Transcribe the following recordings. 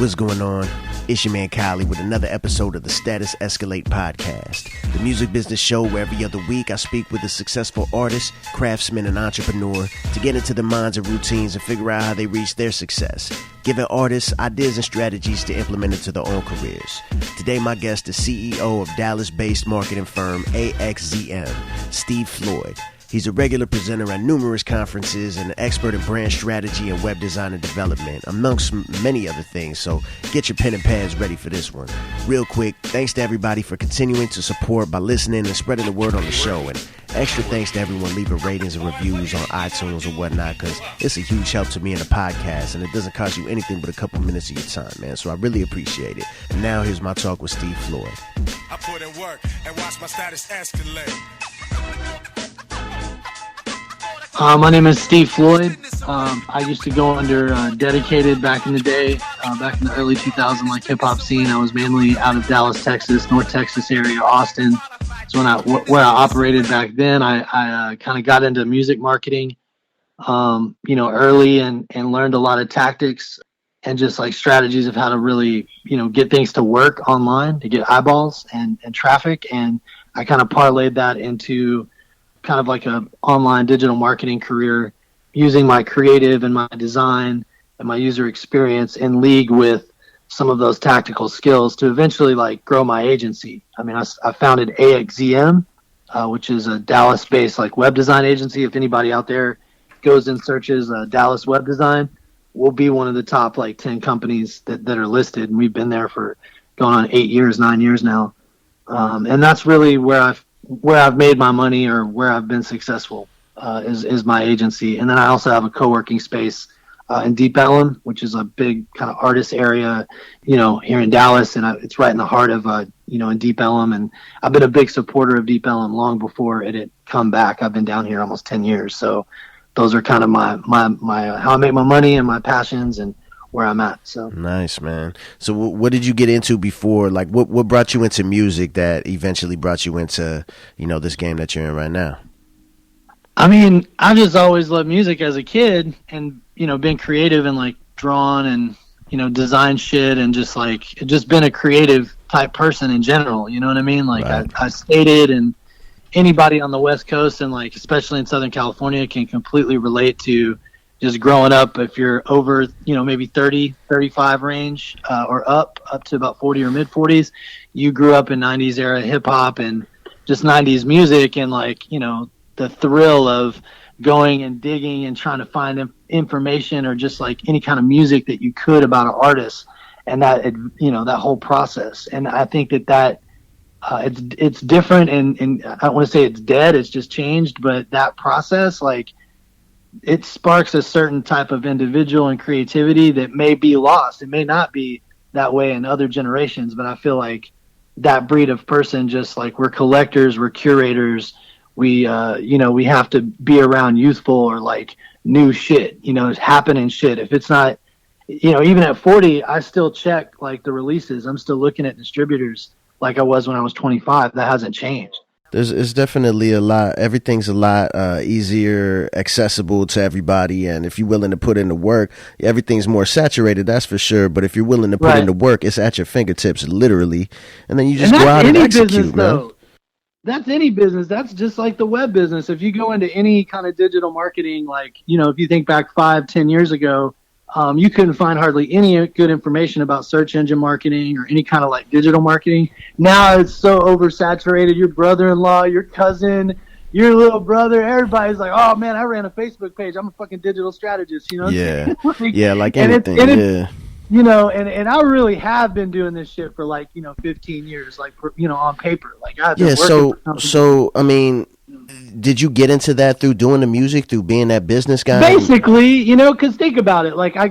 What's going on? It's your man Kylie with another episode of the Status Escalate podcast, the music business show where every other week I speak with a successful artist, craftsman, and entrepreneur to get into their minds and routines and figure out how they reach their success, giving artists ideas and strategies to implement into their own careers. Today my guest is CEO of Dallas-based marketing firm AXZM, Steve Floyd. He's a regular presenter at numerous conferences and an expert in brand strategy and web design and development, amongst many other things, so get your pen and pads ready for this one. Real quick, thanks to everybody for continuing to support by listening and spreading the word on the show, and extra thanks to everyone leaving ratings and reviews on iTunes or whatnot, because it's a huge help to me in the podcast, and it doesn't cost you anything but a couple minutes of your time, man, so I really appreciate it. And now here's my talk with Steve Floyd. I put in work and watch my status escalate. My name is Steve Floyd. I used to go under Dedicated back in the day, back in the early 2000s, like hip-hop scene. I was mainly out of Dallas, Texas, North Texas area, Austin. So where I operated back then, I kind of got into music marketing, early and learned a lot of tactics and just like strategies of how to really, get things to work online, to get eyeballs and traffic. And I kind of parlayed that into kind of like a online digital marketing career, using my creative and my design and my user experience in league with some of those tactical skills to eventually like grow my agency. I mean, I founded AXZM, which is a Dallas-based like web design agency. If anybody out there goes and searches Dallas web design, we'll be one of the top like 10 companies that are listed. And we've been there for going on 9 years now. And that's really where I've made my money or where I've been successful is my agency. And then I also have a co-working space in Deep Ellum, which is a big kind of artist area, here in Dallas. And it's right in the heart of, in Deep Ellum. And I've been a big supporter of Deep Ellum long before it had come back. I've been down here almost 10 years. So those are kind of my how I make my money and my passions and where I'm at. So nice, man. So what did you get into before? Like what brought you into music that eventually brought you into, this game that you're in right now? I mean, I just always loved music as a kid and, been creative and like drawn and, design shit and just been a creative type person in general. You know what I mean? Like right. I skated, and anybody on the West Coast and like, especially in Southern California, can completely relate to just growing up. If you're over, maybe 30, 35 range or up to about 40 or mid 40s, you grew up in 90s era hip hop and just 90s music and like, the thrill of going and digging and trying to find information or just like any kind of music that you could about an artist and that, that whole process. And I think that it's different and I don't want to say it's dead, it's just changed, but that process, like, it sparks a certain type of individual and creativity that may be lost. It may not be that way in other generations, but I feel like that breed of person, just like we're collectors, we're curators, we have to be around youthful or like new shit, it's happening shit. If it's not, even at 40, I still check like the releases. I'm still looking at distributors like I was when I was 25. That hasn't changed. It's definitely everything's a lot easier, accessible to everybody. And if you're willing to put in the work, everything's more saturated, that's for sure. But if you're willing to put in the work, it's at your fingertips, literally. And then you just go out and execute, man. That's any business. That's just like the web business. If you go into any kind of digital marketing, like, if you think back 5-10 years ago, you couldn't find hardly any good information about search engine marketing or any kind of like digital marketing. Now it's so oversaturated. Your brother-in-law, your cousin, your little brother, everybody's like, oh man, I ran a Facebook page. I'm a fucking digital strategist, Yeah. Yeah, like anything. And I really have been doing this shit for like, 15 years, like, on paper. Like I've been so I mean, did you get into that through doing the music, through being that business guy? Basically, because think about it. Like I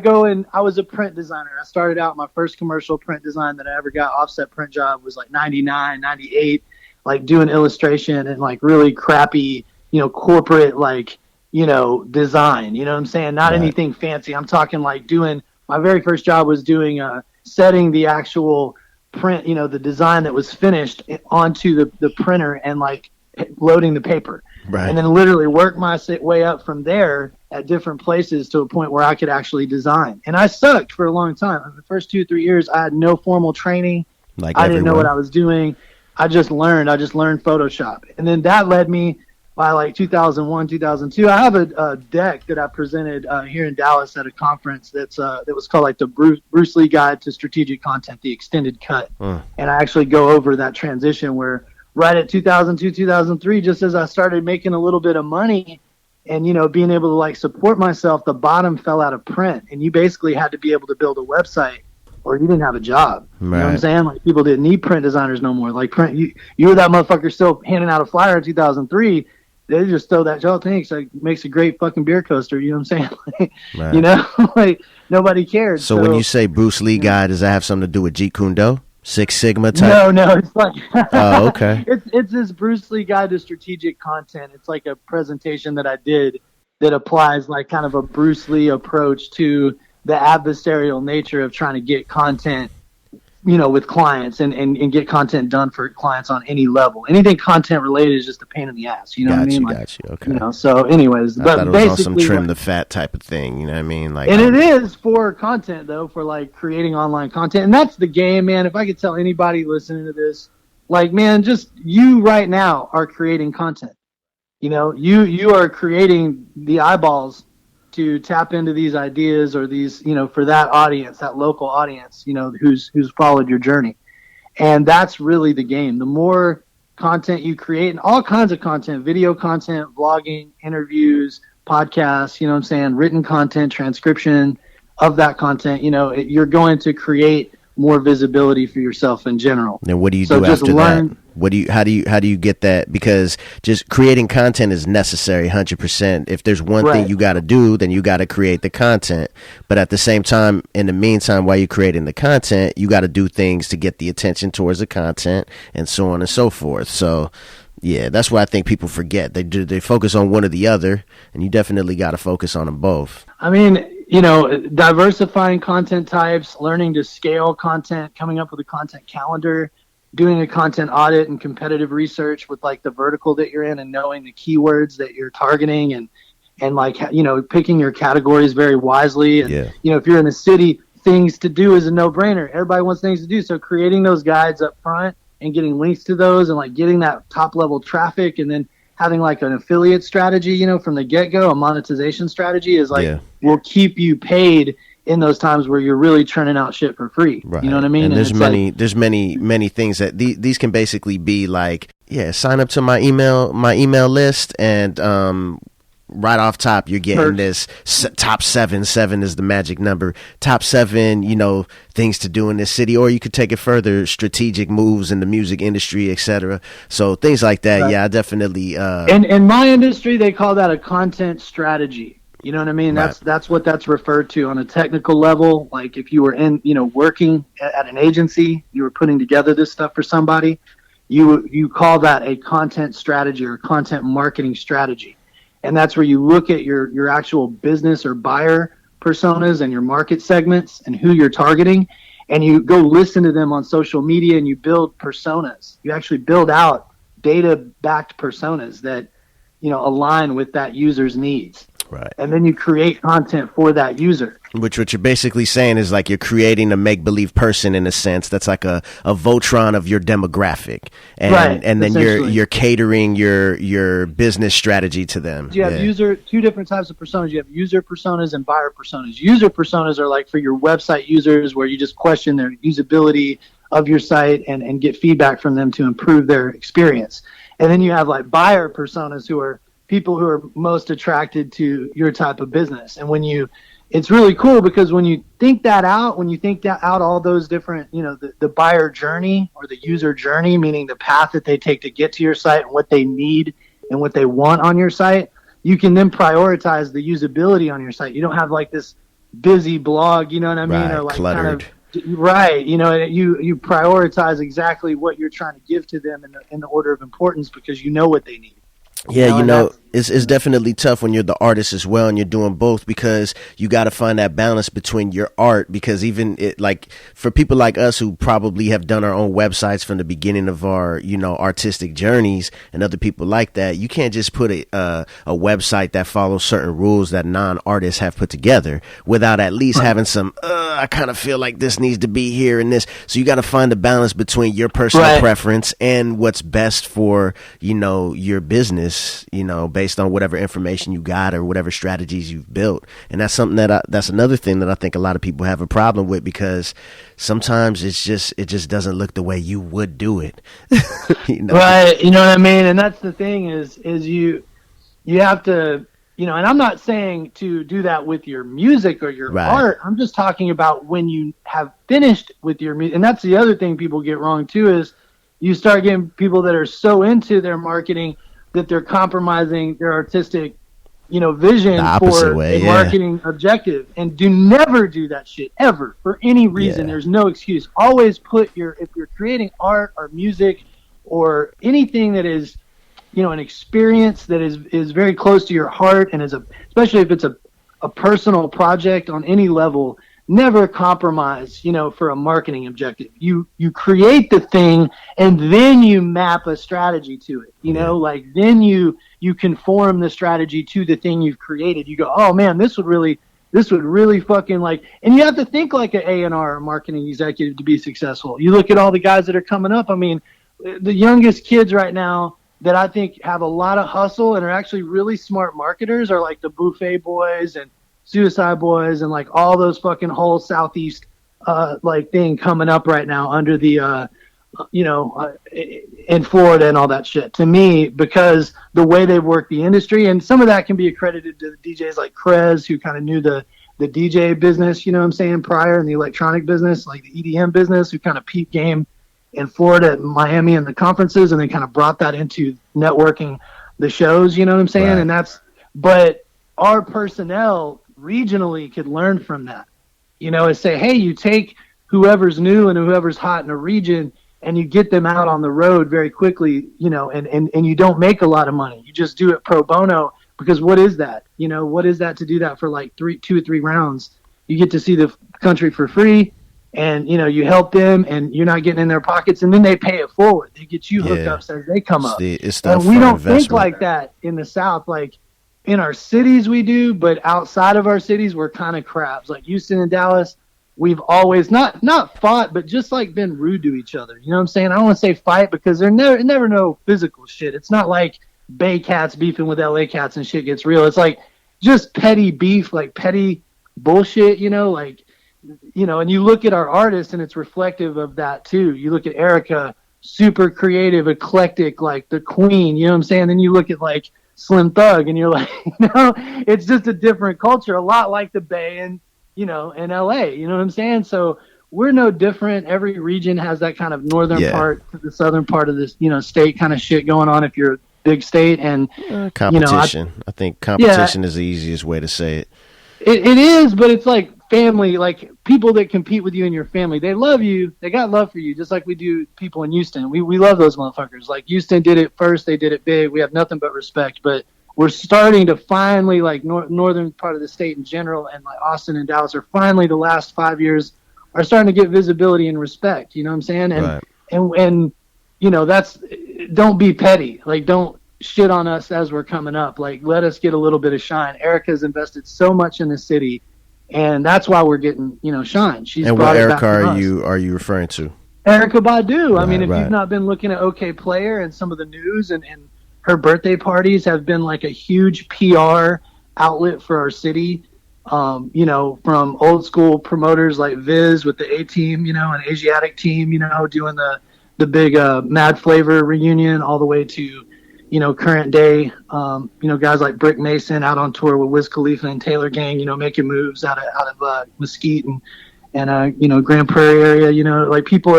was a print designer. I started out, my first commercial print design that I ever got, offset print job, was like 99, 98, like doing illustration and like really crappy, corporate, like, design, you know what I'm saying? Not anything fancy. I'm talking like my very first job was doing, setting the actual print, the design that was finished onto the printer and like loading the paper, right. And then literally work my way up from there at different places to a point where I could actually design. And I sucked for a long time. The first 2-3 years, I had no formal training. Like I didn't know what I was doing. I just learned Photoshop. And then that led me by like 2001, 2002. I have a deck that I presented here in Dallas at a conference that was called like the Bruce Lee Guide to Strategic Content, the extended cut. And I actually go over that transition where right at 2002, 2003, just as I started making a little bit of money and, you know, being able to like support myself, the bottom fell out of print. And you basically had to be able to build a website or you didn't have a job. Right. You know what I'm saying? Like people didn't need print designers no more. Like print, you were that motherfucker still handing out a flyer in 2003. They just throw that Joe thanks. Like makes a great fucking beer coaster. You know what I'm saying? Like, right. You know, like nobody cared. So when you say Bruce Lee guy, does that have something to do with Jeet Kune Do? Six Sigma type? No, it's like oh, okay. It's this Bruce Lee Guide to Strategic Content. It's like a presentation that I did that applies like kind of a Bruce Lee approach to the adversarial nature of trying to get content, you know, with clients and get content done for clients on any level. Anything content related is just a pain in the ass. You know what I mean? Got you. Okay. You know, so anyways, I thought it was on some trim the fat type of thing. You know what I mean? Like, and it is for content though, for like creating online content. And that's the game, man. If I could tell anybody listening to this, like, man, just you right now are creating content. You know, you are creating the eyeballs to tap into these ideas or these, you know, for that audience, that local audience, you know, who's followed your journey. And that's really the game. The more content you create, and all kinds of content, video content, vlogging, interviews, podcasts, you know what I'm saying, written content, transcription of that content, you know, you're going to create more visibility for yourself in general. And what do you do after that? How do you get that? Because just creating content is necessary 100%. If there's one thing you got to do, then you got to create the content. But at the same time, in the meantime, while you're creating the content, you got to do things to get the attention towards the content and so on and so forth. So yeah, that's why I think people forget. They focus on one or the other, and you definitely got to focus on them both. I mean, you know, diversifying content types, learning to scale content, coming up with a content calendar, doing a content audit and competitive research with like the vertical that you're in and knowing the keywords that you're targeting and like, you know, picking your categories very wisely. And, you know, if you're in a city, things to do is a no-brainer. Everybody wants things to do. So creating those guides up front and getting links to those and like getting that top level traffic and then having like an affiliate strategy, you know, from the get-go, a monetization strategy is like will keep you paid in those times where you're really churning out shit for free. Right. You know what I mean? And there's many things that these can basically be like, sign up to my email list and right off top, you're getting this top 7 is the magic number, top 7, you know, things to do in this city, or you could take it further, strategic moves in the music industry, etc. So things like that. Right. Yeah, I definitely. And in my industry, they call that a content strategy. You know what I mean? Right. That's what that's referred to on a technical level. Like if you were working at an agency, you were putting together this stuff for somebody, you call that a content strategy or content marketing strategy. And that's where you look at your actual business or buyer personas and your market segments and who you're targeting, and you go listen to them on social media and you build personas. You actually build out data-backed personas that, you know, align with that user's needs. Right. And then you create content for that user. Which what you're basically saying is like you're creating a make-believe person in a sense. That's like a Voltron of your demographic. And and then you're catering your business strategy to them. You have two different types of personas. You have user personas and buyer personas. User personas are like for your website users where you just question their usability of your site and get feedback from them to improve their experience. And then you have like buyer personas who are people who are most attracted to your type of business. And it's really cool because when you think that out, all those different, you know, the buyer journey or the user journey, meaning the path that they take to get to your site and what they need and what they want on your site, you can then prioritize the usability on your site. You don't have like this busy blog, you know what I mean? Right, or like cluttered. Right. You know, you prioritize exactly what you're trying to give to them in the order of importance because you know what they need. Yeah, It's definitely tough when you're the artist as well and you're doing both, because you got to find that balance between your art, because even like for people like us who probably have done our own websites from the beginning of our, artistic journeys, and other people like that, you can't just put a website that follows certain rules that non-artists have put together without at least having some, I kind of feel like this needs to be here and this. So you got to find the balance between your personal preference and what's best for, your business, based on whatever information you got or whatever strategies you've built. And that's something that's another thing that I think a lot of people have a problem with, because sometimes it just doesn't look the way you would do it. Right. You know what I mean? And that's the thing is you have to, and I'm not saying to do that with your music or your art. I'm just talking about when you have finished with your music. And that's the other thing people get wrong too, is you start getting people that are so into their marketing that they're compromising their artistic, vision for a marketing objective. And never do that shit ever for any reason. There's no excuse. Always put if you're creating art or music or anything that is, an experience that is very close to your heart, and especially if it's a personal project on any level, never compromise, for a marketing objective. You create the thing and then you map a strategy to it, like then you conform the strategy to the thing you've created. You go, oh man, this would really fucking like, and you have to think like an A&R or marketing executive to be successful. You look at all the guys that are coming up. I mean, the youngest kids right now that I think have a lot of hustle and are actually really smart marketers are like the Buffet Boys and Suicide Boys and like all those fucking whole Southeast like thing coming up right now under the in Florida and all that shit, to me, because the way they've worked the industry. And some of that can be accredited to the DJs like Krez, who kind of knew the DJ business, prior, and the electronic business, like the EDM business, who kind of peep game in Florida and Miami and the conferences, and they kind of brought that into networking the shows, Right. And but our personnel regionally could learn from that, and say, hey, you take whoever's new and whoever's hot in a region and you get them out on the road very quickly, and you don't make a lot of money. You just do it pro bono, because what is that? What is that to do that for like 2 or 3 rounds? You get to see the country for free, and, you help them, and you're not getting in their pockets, and then they pay it forward. They get you hookups as they come up. And we don't think like that in the South. Like, in our cities we do, but outside of our cities, we're kind of crabs. Like Houston and Dallas, we've always not fought, but just like been rude to each other. You know what I'm saying? I don't want to say fight, because there's never no physical shit. It's not like Bay Cats beefing with LA Cats and shit gets real. It's like just petty beef, like petty bullshit, and you look at our artists and it's reflective of that too. You look at Erica, super creative, eclectic, like the queen, you know what I'm saying? Then you look at like Slim Thug and you're like, it's just a different culture, a lot like the Bay and, in LA, you know what I'm saying? So we're no different. Every region has that kind of northern part to the southern part of this, state kind of shit going on if you're a big state. And competition. I think competition is the easiest way to say it. It is, but it's like family, like people that compete with you in your family. They love you. They got love for you, just like we do people in Houston. We love those motherfuckers. Like Houston did it first. They did it big. We have nothing but respect. But we're starting to finally, like northern part of the state in general, and like Austin and Dallas are finally, the last 5 years, are starting to get visibility and respect. You know what I'm saying? And right. and that's, don't be petty. Like, don't shit on us as we're coming up. Like, let us get a little bit of shine. Erica's invested so much in the city, and that's why we're getting, shine. She's and brought what it Erica back to us. are you referring to? Erica Badu. I mean, if right. you've not been looking at OK Player and some of the news, and her birthday parties have been like a huge PR outlet for our city. From old school promoters like Viz with the A-Team, and Asiatic Team, doing the big Mad Flavor reunion, all the way to, current day, guys like Brick Mason out on tour with Wiz Khalifa and Taylor Gang, making moves out of Mesquite and Grand Prairie area, like people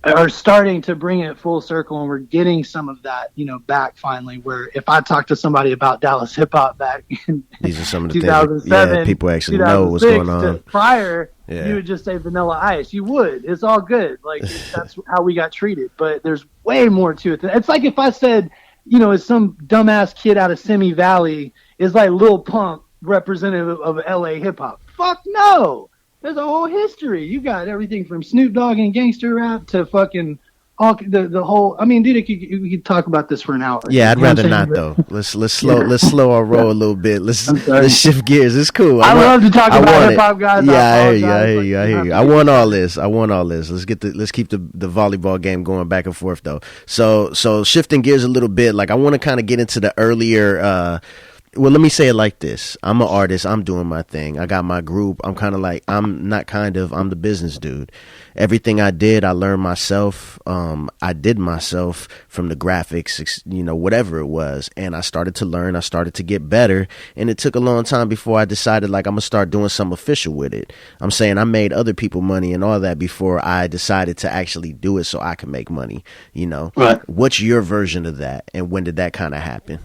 are starting to bring it full circle, and we're getting some of that, back finally, where if I talk to somebody about Dallas hip hop back in these are some of the 2007, things people actually know what's going on. Prior, you would just say Vanilla Ice. You would. It's all good. Like, that's how we got treated. But there's way more to it. It's like if I said is some dumbass kid out of Simi Valley is like Lil Pump representative of LA hip hop. Fuck no. There's a whole history. You got everything from Snoop Dogg and gangster rap to fucking all the whole. I mean, dude, we could talk about this for an hour. Yeah, I'd rather not though. Let's slow our roll a little bit. Let's shift gears. It's cool. I love to talk about hip hop guys. Yeah, I hear you. I want all this. Let's keep the volleyball game going back and forth though. So shifting gears a little bit. Like I want to kind of get into the earlier. Well, let me say it like this. I'm an artist. I'm doing my thing. I got my group. I'm the business dude. Everything I did, I learned myself. I did myself from the graphics, whatever it was. And I started to learn. I started to get better. And it took a long time before I decided like I'm going to start doing something official with it. I'm saying I made other people money and all that before I decided to actually do it so I could make money, Right. What's your version of that? And when did that kind of happen?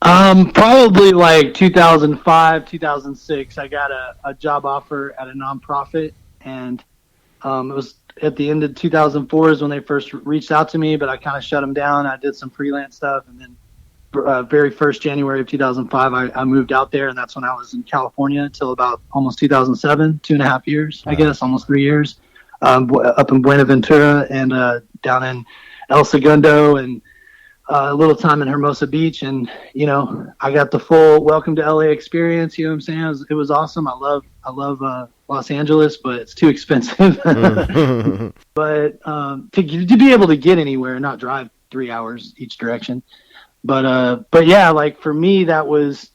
Probably like 2005, 2006, I got a job offer at a nonprofit, and it was at the end of 2004 is when they first reached out to me, but I kind of shut them down. I did some freelance stuff, and then very first January of 2005, I moved out there, and that's when I was in California until about almost 2007, 2.5 years, I guess, almost 3 years, up in Buenaventura and down in El Segundo, and a little time in Hermosa Beach, and I got the full welcome to LA experience. You know what I'm saying? It was awesome. I love Los Angeles, but it's too expensive. But to be able to get anywhere and not drive 3 hours each direction. But yeah, like for me, that was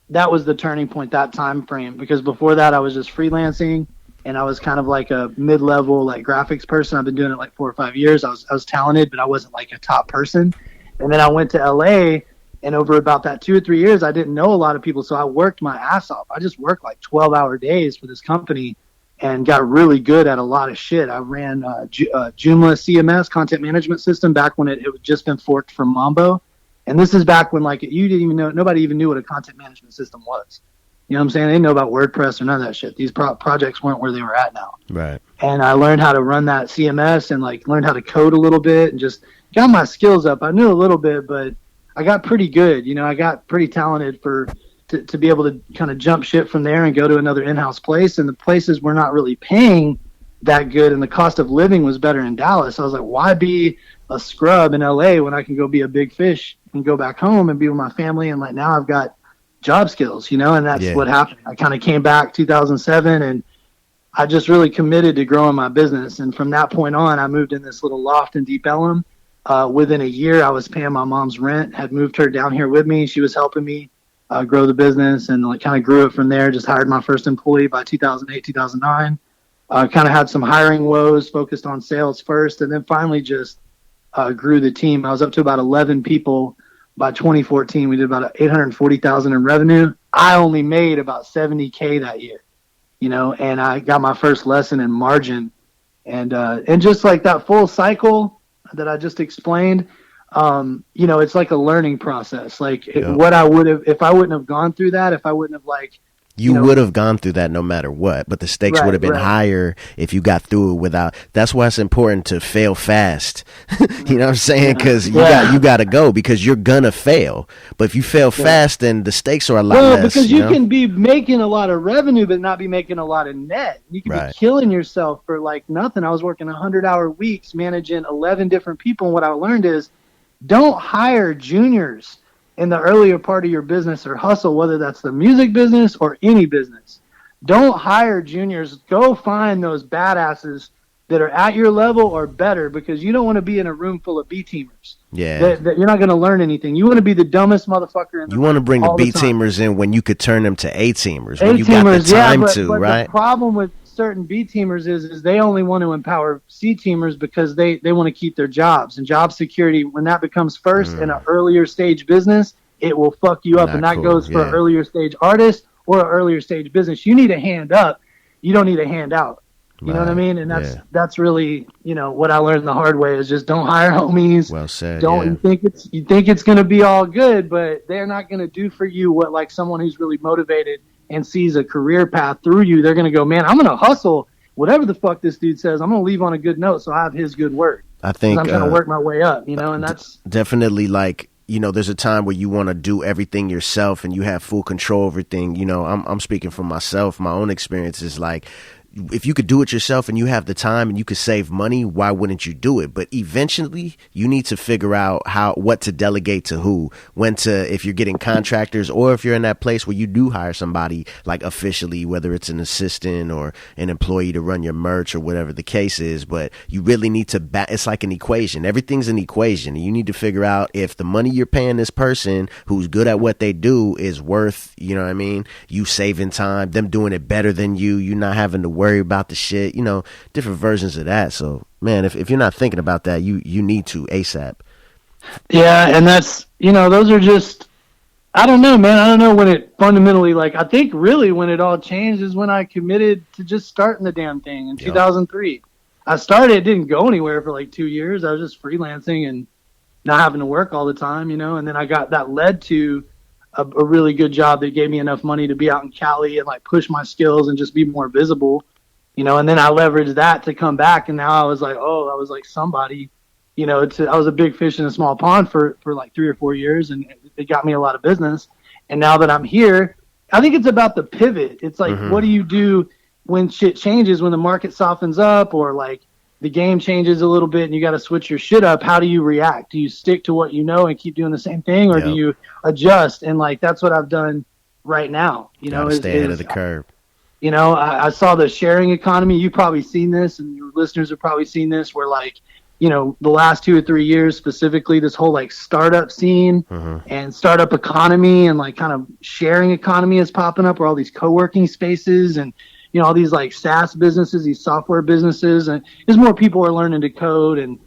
the turning point, that time frame, because before that I was just freelancing, and I was kind of like a mid-level like graphics person. I've been doing it like 4 or 5 years. I was talented, but I wasn't like a top person. And then I went to LA, and over about that 2 or 3 years, I didn't know a lot of people. So I worked my ass off. I just worked like 12-hour days for this company and got really good at a lot of shit. I ran Joomla CMS, content management system, back when it had just been forked from Mambo. And this is back when like you didn't even know, nobody even knew what a content management system was. You know what I'm saying? They didn't know about WordPress or none of that shit. These projects weren't where they were at now. Right. And I learned how to run that CMS and like learned how to code a little bit and just got my skills up. I knew a little bit, but I got pretty good. I got pretty talented to be able to kind of jump ship from there and go to another in-house place. And the places were not really paying that good, and the cost of living was better in Dallas. I was like, why be a scrub in LA when I can go be a big fish and go back home and be with my family? And like now I've got job skills, and that's what happened. I kind of came back 2007, and I just really committed to growing my business. And from that point on, I moved in this little loft in Deep Ellum. Within a year, I was paying my mom's rent, had moved her down here with me. She was helping me grow the business, and like kind of grew it from there. Just hired my first employee by 2008, 2009. Kind of had some hiring woes, focused on sales first, and then finally just grew the team. I was up to about 11 people. By 2014, we did about 840,000 in revenue. I only made about 70K that year, and I got my first lesson in margin, and just like that full cycle that I just explained, it's like a learning process. Like what I would have, if I wouldn't have gone through that, if I wouldn't have like, you would have gone through that no matter what, but the stakes would have been higher if you got through it without. That's why it's important to fail fast. You know what I'm saying? Because you got to go, because you're gonna fail. But if you fail fast, then the stakes are a lot less. Because you can be making a lot of revenue but not be making a lot of net. You can be killing yourself for like nothing. I was working 100-hour weeks, managing 11 different people, and what I learned is, don't hire juniors in the earlier part of your business or hustle, whether that's the music business or any business. Don't hire juniors. Go find those badasses that are at your level or better, because you don't want to be in a room full of B-teamers. Yeah. That you're not going to learn anything. You want to be the dumbest motherfucker in the room. You want to bring the B-teamers in when you could turn them to A-teamers, when you got the time to, right? The problem with certain B-teamers is they only want to empower C-teamers because they want to keep their jobs. And job security, when that becomes first in an earlier stage business, it will fuck you up. And that goes for an earlier stage artist or an earlier stage business. You need a hand up. You don't need a hand out. You know what I mean? And that's really, what I learned the hard way is just don't hire homies. Well said. You think it's going to be all good, but they're not going to do for you what like someone who's really motivated and sees a career path through you. They're going to go, man, I'm going to hustle whatever the fuck this dude says, I'm going to leave on a good note so I have his good word. I think I'm trying to work my way up, and that's definitely like, there's a time where you want to do everything yourself and you have full control over everything. I'm speaking for myself. My own experience is like, if you could do it yourself and you have the time and you could save money, why wouldn't you do it? But eventually you need to figure out what to delegate to who, if you're getting contractors, or if you're in that place where you do hire somebody like officially, whether it's an assistant or an employee to run your merch or whatever the case is. But you really need to it's like an equation. Everything's an equation. You need to figure out if the money you're paying this person who's good at what they do is worth, you saving time, them doing it better than you not having to worry about the shit, different versions of that. So, man, if you're not thinking about that, you need to ASAP. Yeah, and that's, those are just, I don't know, man. I don't know when it fundamentally, like, I think really when it all changed is when I committed to just starting the damn thing in 2003. I started, it didn't go anywhere for like 2 years. I was just freelancing and not having to work all the time, and then that led to a really good job that gave me enough money to be out in Cali and like push my skills and just be more visible, and then I leveraged that to come back. And now I was like, I was like somebody, I was a big fish in a small pond for like 3 or 4 years, and it got me a lot of business. And now that I'm here, I think it's about the pivot. It's like, what do you do when shit changes, when the market softens up or like the game changes a little bit and you got to switch your shit up? How do you react? Do you stick to what you know and keep doing the same thing, or do you adjust? And like, that's what I've done right now. Stay ahead of the curve. I saw the sharing economy. You've probably seen this, and your listeners have probably seen this, where like, the last 2 or 3 years specifically, this whole like startup scene and startup economy and like kind of sharing economy is popping up, where all these co-working spaces and all these like SaaS businesses, these software businesses, and there's more people are learning to code and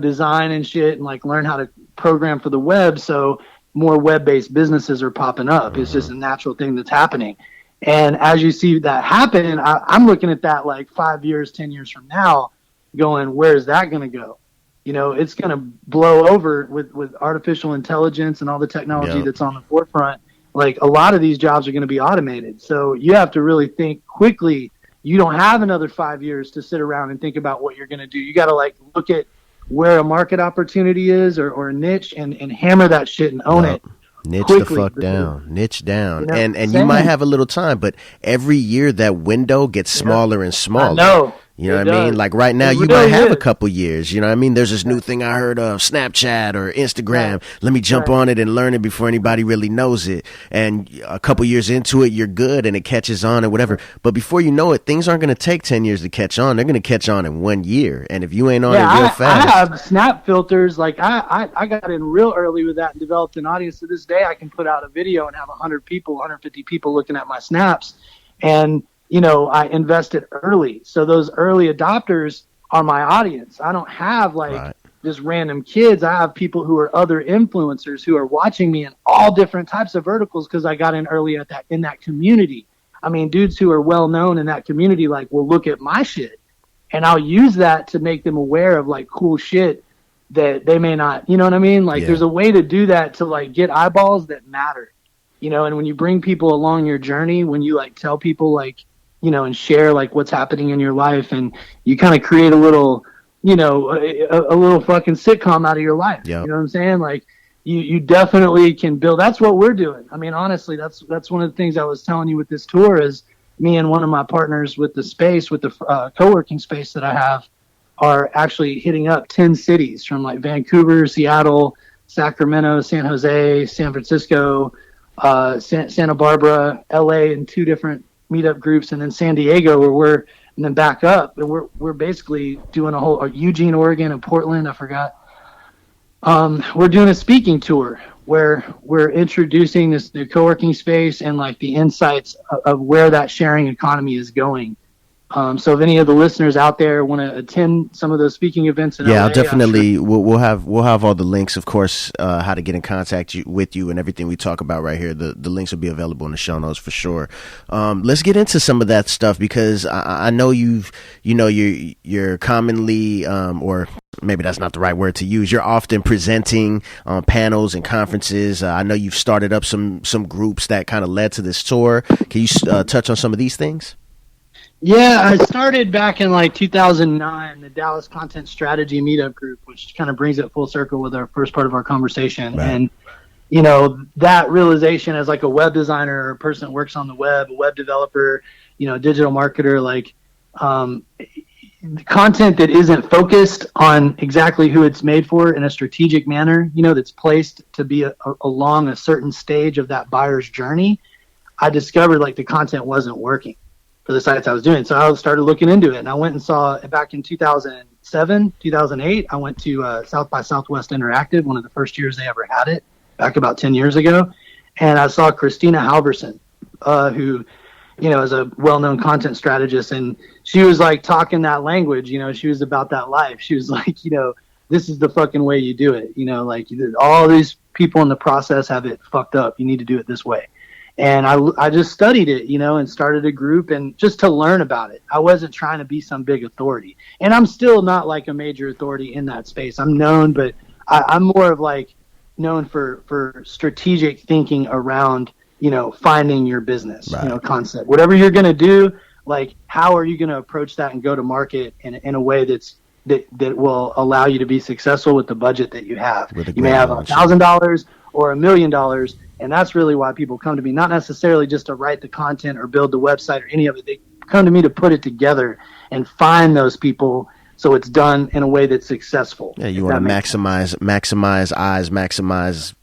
design and shit, and like learn how to program for the web. So more web-based businesses are popping up. It's just a natural thing that's happening. And as you see that happen, I'm looking at that like 5 years, 10 years from now, going, where's that going to go? It's going to blow over with artificial intelligence and all the technology that's on the forefront. Like, a lot of these jobs are going to be automated. So you have to really think quickly. You don't have another 5 years to sit around and think about what you're going to do. You got to like look at where a market opportunity is or a niche and hammer that shit and own it. Niche quickly, the fuck down. Niche down. And you might have a little time, but every year that window gets smaller and smaller. I know. You know what I mean? Like right now, you might have a couple years. You know what I mean? There's this new thing I heard of, Snapchat or Instagram. Right. Let me jump on it and learn it before anybody really knows it. And a couple years into it, you're good and it catches on or whatever. But before you know it, things aren't going to take 10 years to catch on. They're going to catch on in 1 year. And if you ain't on it real fast. I have Snap filters. Like I got in real early with that and developed an audience. To this day, I can put out a video and have 100 people, 150 people looking at my snaps. And I invested early. So those early adopters are my audience. I don't have just random kids. I have people who are other influencers who are watching me in all different types of verticals because I got in early in that community. I mean, dudes who are well known in that community, like, will look at my shit and I'll use that to make them aware of like cool shit that they may not, you know what I mean? Like there's a way to do that to like get eyeballs that matter, and when you bring people along your journey, when you like tell people like, and share like what's happening in your life, and you kind of create a little, a little fucking sitcom out of your life. Yep. You know what I'm saying? Like you definitely can build. That's what we're doing. I mean, honestly, that's one of the things I was telling you with this tour is me and one of my partners with the space, with the co-working space that I have, are actually hitting up 10 cities from like Vancouver, Seattle, Sacramento, San Jose, San Francisco, Santa Barbara, LA, and 2 different meetup groups, and then San Diego, and then back up, and we're basically doing a whole Eugene, Oregon, and Portland. I forgot. We're doing a speaking tour where we're introducing this new co-working space and like the insights of where that sharing economy is going. So if any of the listeners out there want to attend some of those speaking events in LA, I'll definitely, we'll have all the links, of course, how to get in contact with you and everything we talk about right here. The links will be available in the show notes for sure. Let's get into some of that stuff because I know you're commonly, or maybe that's not the right word to use. You're often presenting on panels and conferences. I know you've started up some groups that kind of led to this tour. Can you touch on some of these things? Yeah, I started back in like 2009, the Dallas Content Strategy Meetup Group, which kind of brings it full circle with our first part of our conversation. Right. And, that realization as like a web designer or a person that works on the web, a web developer, digital marketer, like content that isn't focused on exactly who it's made for in a strategic manner, that's placed to be along a certain stage of that buyer's journey. I discovered like the content wasn't working for the sites I was doing. So I started looking into it, and I went and saw back in 2007, 2008, I went to South by Southwest Interactive, one of the first years they ever had it, back about 10 years ago. And I saw Christina Halverson, who, is a well-known content strategist. And she was like talking that language, she was about that life. She was like, this is the fucking way you do it. Like all these people in the process have it fucked up. You need to do it this way. And I just studied it, and started a group and just to learn about it. I wasn't trying to be some big authority. And I'm still not like a major authority in that space. I'm known, but I'm more of like known for strategic thinking around, finding your business, right. Concept. Whatever you're going to do, like how are you going to approach that and go to market in a way that will allow you to be successful with the budget that you have. You may have $1,000 or $1 million. And that's really why people come to me, not necessarily just to write the content or build the website or any of it. They come to me to put it together and find those people so it's done in a way that's successful. Yeah, you want to maximize eyes, maximize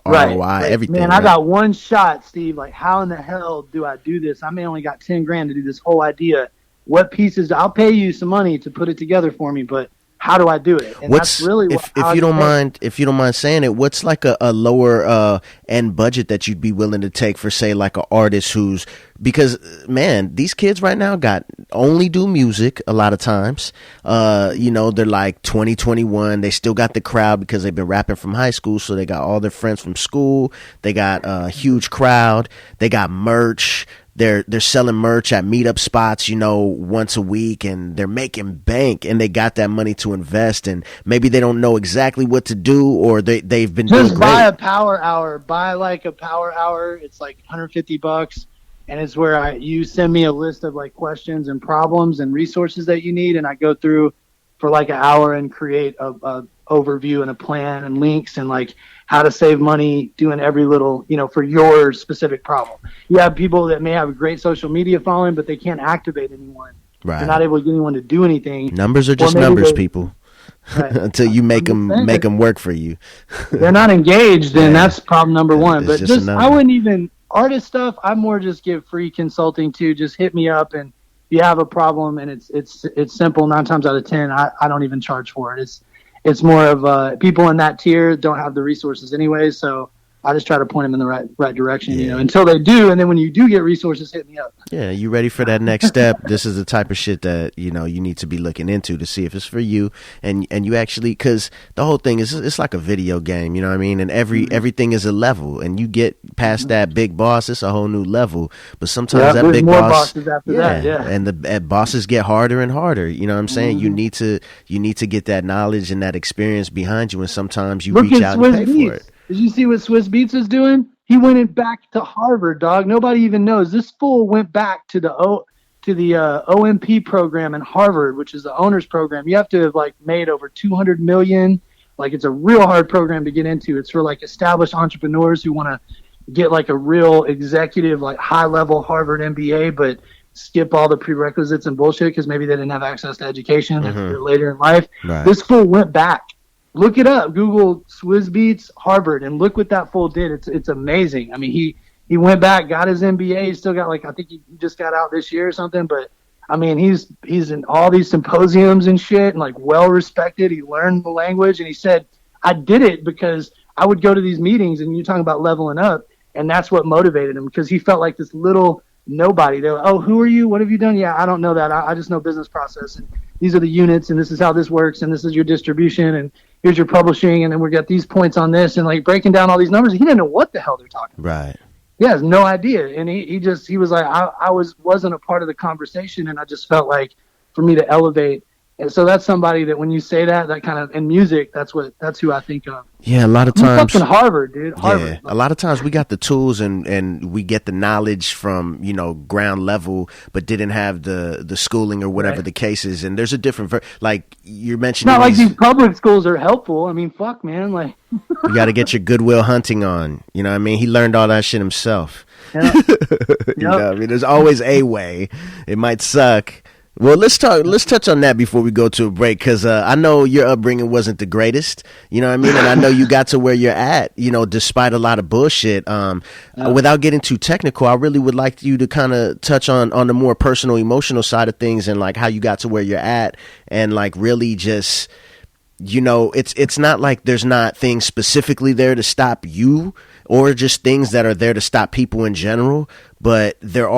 ROI, right. Everything. Man, right? I got one shot, Steve. Like, how in the hell do I do this? I may only got 10 grand to do this whole idea. What pieces? I'll pay you some money to put it together for me, but how do I do it? And that's really if you don't mind saying it, what's like a lower end budget that you'd be willing to take for, say, like an artist who's, because man, these kids right now only do music a lot of times. They're like 20, 21. They still got the crowd because they've been rapping from high school, so they got all their friends from school. They got a huge crowd. They got merch. They're selling merch at meetup spots, once a week, and they're making bank, and they got that money to invest, and maybe they don't know exactly what to do, or they've been just doing buy great. a power hour. Buy like a power hour. It's like $150, and it's where you send me a list of like questions and problems and resources that you need, and I go through for like an hour and create a overview and a plan and links and like how to save money doing every little, for your specific problem. You have people that may have a great social media following, but they can't activate anyone. Right. They're not able to get anyone to do anything. Numbers are just numbers, people. Right. Until you make them work for you. They're not engaged, and that's problem number one. But just I wouldn't even artist stuff. I more just give free consulting too. Just hit me up, and if you have a problem and it's simple, 9 times out of 10, I don't even charge for it. It's more of people in that tier don't have the resources anyway, so I just try to point them in the right direction, until they do. And then when you do get resources, hit me up. Yeah, you ready for that next step? This is the type of shit that, you need to be looking into to see if it's for you. And you actually, because the whole thing is, it's like a video game, you know what I mean? And everything is a level. And you get past that big boss, it's a whole new level. But sometimes that big boss, bosses after that, and the bosses get harder and harder. You know what I'm saying? You need to get that knowledge and that experience behind you. And sometimes you reach out and pay for it. Did you see what Swiss Beats is doing? He went back to Harvard, dog. Nobody even knows. This fool went back to the OMP program in Harvard, which is the owner's program. You have to have like made over 200 million. Like it's a real hard program to get into. It's for like established entrepreneurs who want to get like a real executive, like high level Harvard MBA, but skip all the prerequisites and bullshit because maybe they didn't have access to education later in life. Right. This fool went back. Look it up. Google Swizz Beats Harvard and look what that fool did. It's amazing. I mean, he went back, got his MBA. He's still got I think he just got out this year or something. But I mean, he's in all these symposiums and shit and like well respected. He learned the language and he said, I did it because I would go to these meetings and you're talking about leveling up. And that's what motivated him because he felt like this little nobody. They're like, oh, who are you? What have you done? Yeah, I don't know that. I just know business process. And these are the units and this is how this works. And this is your distribution. And here's your publishing, and then we got these points on this, and like breaking down all these numbers. He didn't know what the hell they're talking about. Right. He has no idea, and he was like, I wasn't a part of the conversation, and I just felt like for me to elevate And so that's somebody that when you say that kind of in music, that's who I think of. Yeah, a lot of times. Fucking Harvard, dude. Harvard. Yeah, a lot of times we got the tools and we get the knowledge from, ground level, but didn't have the schooling or whatever the case is. And there's a different, like you mentioned. Not like these public schools are helpful. I mean, fuck, man. Like, you got to get your Goodwill Hunting on. You know what I mean? He learned all that shit himself. Yeah. You know what I mean? There's always a way. It might suck. Well, let's touch on that before we go to a break, because I know your upbringing wasn't the greatest, you know what I mean? And I know you got to where you're at, despite a lot of bullshit. Without getting too technical, I really would like you to kind of touch on the more personal, emotional side of things and like how you got to where you're at and like really just, it's not like there's not things specifically there to stop you or just things that are there to stop people in general. But there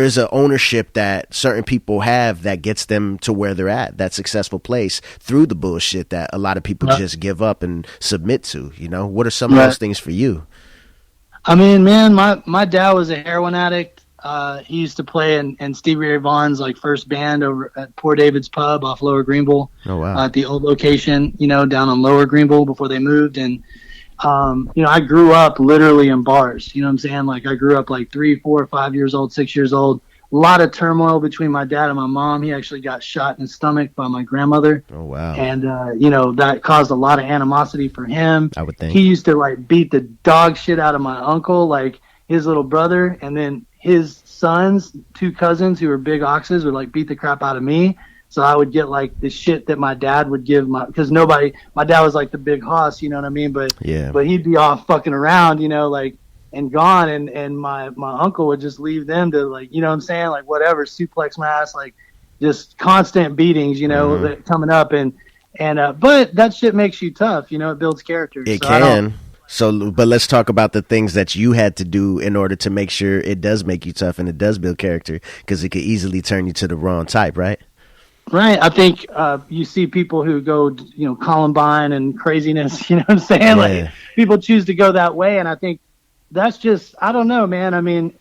is a ownership that certain people have that gets them to where they're at, that successful place, through the bullshit that a lot of people just give up and submit to. What are some of those things for you? I mean, man, my dad was a heroin addict. He used to play in Stevie Ray Vaughan's like first band over at Poor David's Pub off Lower Greenville. Oh wow! At the old location, down on Lower Greenville before they moved. And I grew up literally in bars. You know what I'm saying? Like I grew up like 3, 4, 5 years old, 6 years old. A lot of turmoil between my dad and my mom. He actually got shot in the stomach by my grandmother. Oh wow! And that caused a lot of animosity for him. I would think he used to like beat the dog shit out of my uncle, like his little brother, and then his sons, 2 cousins who were big oxes, would like beat the crap out of me. So I would get like the shit that my dad would give because my dad was like the big hoss, you know what I mean? But he'd be off fucking around, and gone. And my uncle would just leave them to like, you know what I'm saying? Like whatever, suplex my ass, like just constant beatings, that coming up. But that shit makes you tough, it builds character. It can. But let's talk about the things that you had to do in order to make sure it does make you tough and it does build character, because it could easily turn you to the wrong type, right? Right. I think you see people who go, Columbine and craziness, you know what I'm saying? Yeah. Like people choose to go that way. And I think that's just, I don't know, man. I mean,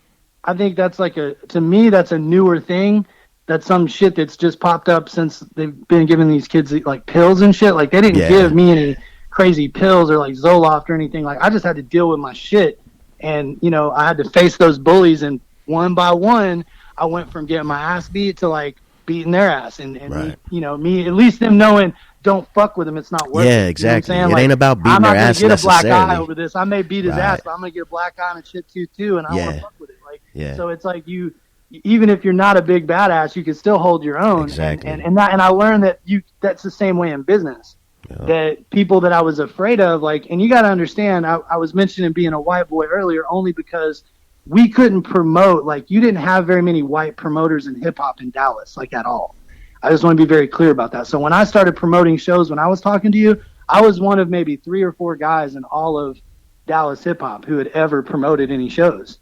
I think that's to me, that's a newer thing. That's some shit that's just popped up since they've been giving these kids like pills and shit. Like they didn't give me any crazy pills or like Zoloft or anything. Like I just had to deal with my shit. And, I had to face those bullies. And one by one, I went from getting my ass beat to like beating their ass. And me, at least them knowing, don't fuck with him. It's not worth it. Yeah, exactly. You know it ain't about beating their ass necessarily. I'm not going to get a black eye over this. I may beat his ass, but I'm going to get a black eye and shit too. And I want to fuck with it. So it's like even if you're not a big badass, you can still hold your own. Exactly. And I learned that that's the same way in business. Yeah. That people that I was afraid of, like, and you got to understand, I was mentioning being a white boy earlier only because we couldn't promote, like, you didn't have very many white promoters in hip hop in Dallas, like, at all. I just want to be very clear about that. So when I started promoting shows, when I was talking to you, I was one of maybe 3 or 4 guys in all of Dallas hip hop who had ever promoted any shows,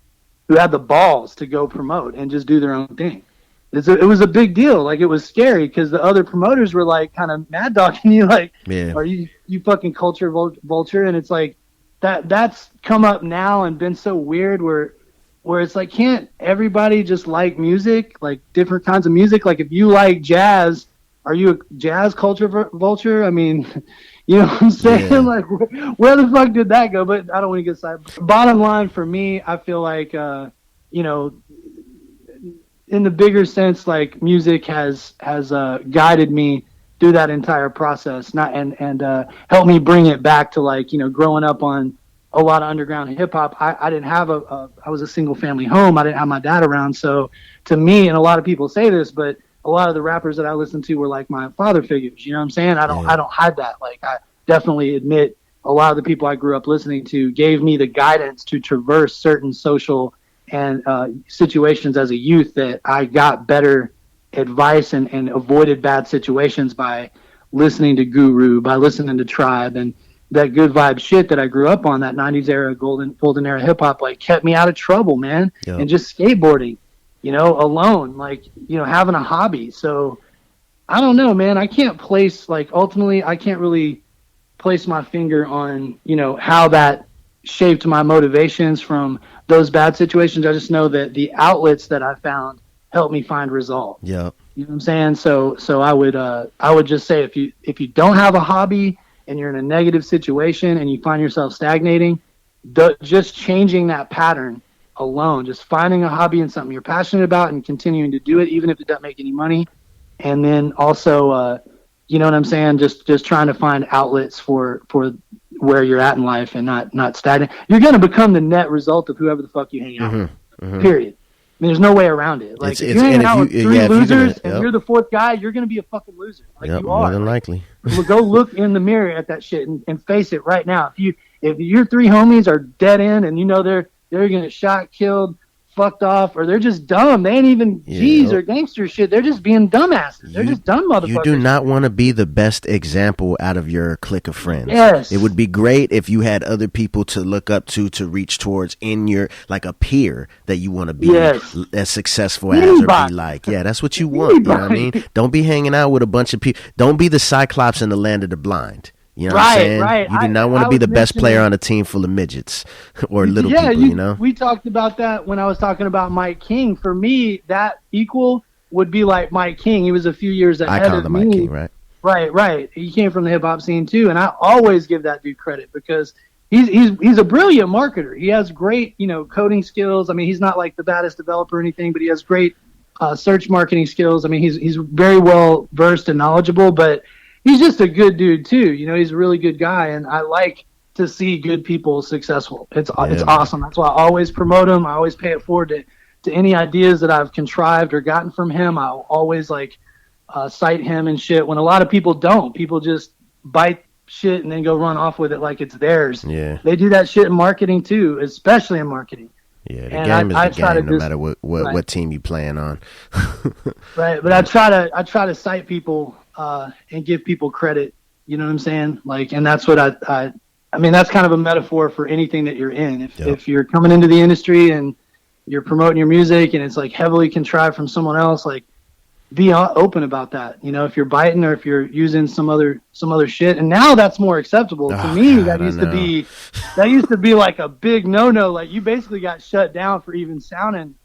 who had the balls to go promote and just do their own thing. It was a big deal. Like, it was scary because the other promoters were like kind of mad dogging you, like, are you fucking culture vulture? And it's like that's come up now and been so weird where it's like, can't everybody just like music, like different kinds of music? Like, if you like jazz, are you a jazz culture vulture? I mean, you know what I'm saying? Yeah. Like, where the fuck did that go? But I don't want to get side. Bottom line for me, I feel like, in the bigger sense, like, music has guided me through that entire process, and helped me bring it back to, like, growing up on a lot of underground hip hop. I didn't have I was a single family home. I didn't have my dad around. So to me, and a lot of people say this, but a lot of the rappers that I listened to were like my father figures. You know what I'm saying? I don't hide that. Like, I definitely admit a lot of the people I grew up listening to gave me the guidance to traverse certain social and situations as a youth, that I got better advice and avoided bad situations by listening to Guru, by listening to Tribe, and that good vibe shit that I grew up on, that 90s era, golden era hip hop, like, kept me out of trouble, man. Yep. And just skateboarding, alone, like, having a hobby. So I don't know, man. I can't place, like, ultimately, I can't really place my finger on, how that shaped my motivations from those bad situations. I just know that the outlets that I found helped me find resolve. Yeah. You know what I'm saying? So I would just say if you don't have a hobby and you're in a negative situation and you find yourself stagnating, just changing that pattern alone, just finding a hobby and something you're passionate about and continuing to do it, even if it doesn't make any money. And then also, you know what I'm saying? Just trying to find outlets for where you're at in life and not stagnant. You're going to become the net result of whoever the fuck you hang out with, period. I mean, there's no way around it. Like, if you're hanging out with three losers and you're the fourth guy, you're going to be a fucking loser. Like, you are. More than likely. Go look in the mirror at that shit and face it right now. If your three homies are dead end and you know they're going to get shot, killed, fucked off, or they're just dumb. They ain't even G's or gangster shit. They're just being dumbasses. They're just dumb motherfuckers. You do not want to be the best example out of your clique of friends. Yes. It would be great if you had other people to look up to reach towards in your, like a peer that you want to be as successful as or be like. Yeah, that's what you want. You know what I mean? Don't be hanging out with a bunch of people. Don't be the Cyclops in the land of the blind. You know what I'm saying? Right. You do not want to be the best player on a team full of midgets or little people, you know? We talked about that when I was talking about Mike King. For me, that equal would be like Mike King. He was a few years ahead of me. Mike King, right? Right. He came from the hip-hop scene, too, and I always give that dude credit because he's a brilliant marketer. He has great, coding skills. I mean, he's not like the baddest developer or anything, but he has great search marketing skills. I mean, he's very well versed and knowledgeable, but he's just a good dude too. He's a really good guy, and I like to see good people successful. It's awesome. That's why I always promote him. I always pay it forward to any ideas that I've contrived or gotten from him. I'll always cite him and shit. When a lot of people don't, people just bite shit and then go run off with it like it's theirs. Yeah, they do that shit in marketing too, especially in marketing. Yeah, the game is the game, no matter what team you playing on. Right, but I try to cite people and give people credit. You know what I'm saying? And that's what I mean, that's kind of a metaphor for anything that you're in. If you're coming into the industry and you're promoting your music and it's heavily contrived from someone else, be open about that. If you're biting or if you're using some other shit, and now that's more acceptable. To me, that used to be like a big no. You basically got shut down for even sounding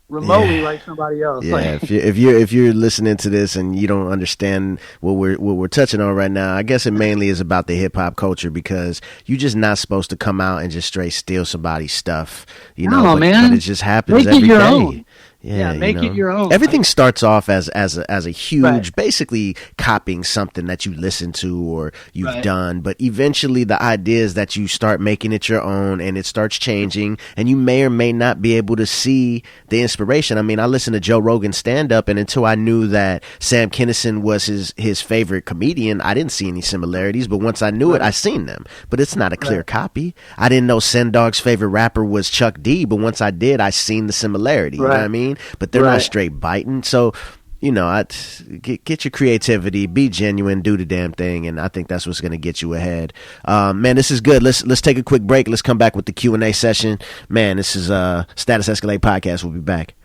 remotely like somebody else. Yeah, if you're listening to this and you don't understand what we're touching on right now, I guess it mainly is about the hip hop culture, because you're just not supposed to come out and just straight steal somebody's stuff. Man. But it just happens every day. Own. Yeah, make it your own. Everything starts off as a huge, basically copying something that you listen to or you've done. But eventually the idea is that you start making it your own and it starts changing, and you may or may not be able to see the inspiration. I mean, I listened to Joe Rogan stand up, and until I knew that Sam Kinison was his favorite comedian, I didn't see any similarities. But once I knew it, I seen them. But it's not a clear copy. I didn't know Sendog's favorite rapper was Chuck D, but once I did, I seen the similarity. You know what I mean? But they're not straight biting. So, get your creativity, be genuine, do the damn thing, and I think that's what's going to get you ahead. Man, this is good. Let's take a quick break. Let's come back with the Q&A session. Man, this is Status Escalate Podcast. We'll be back.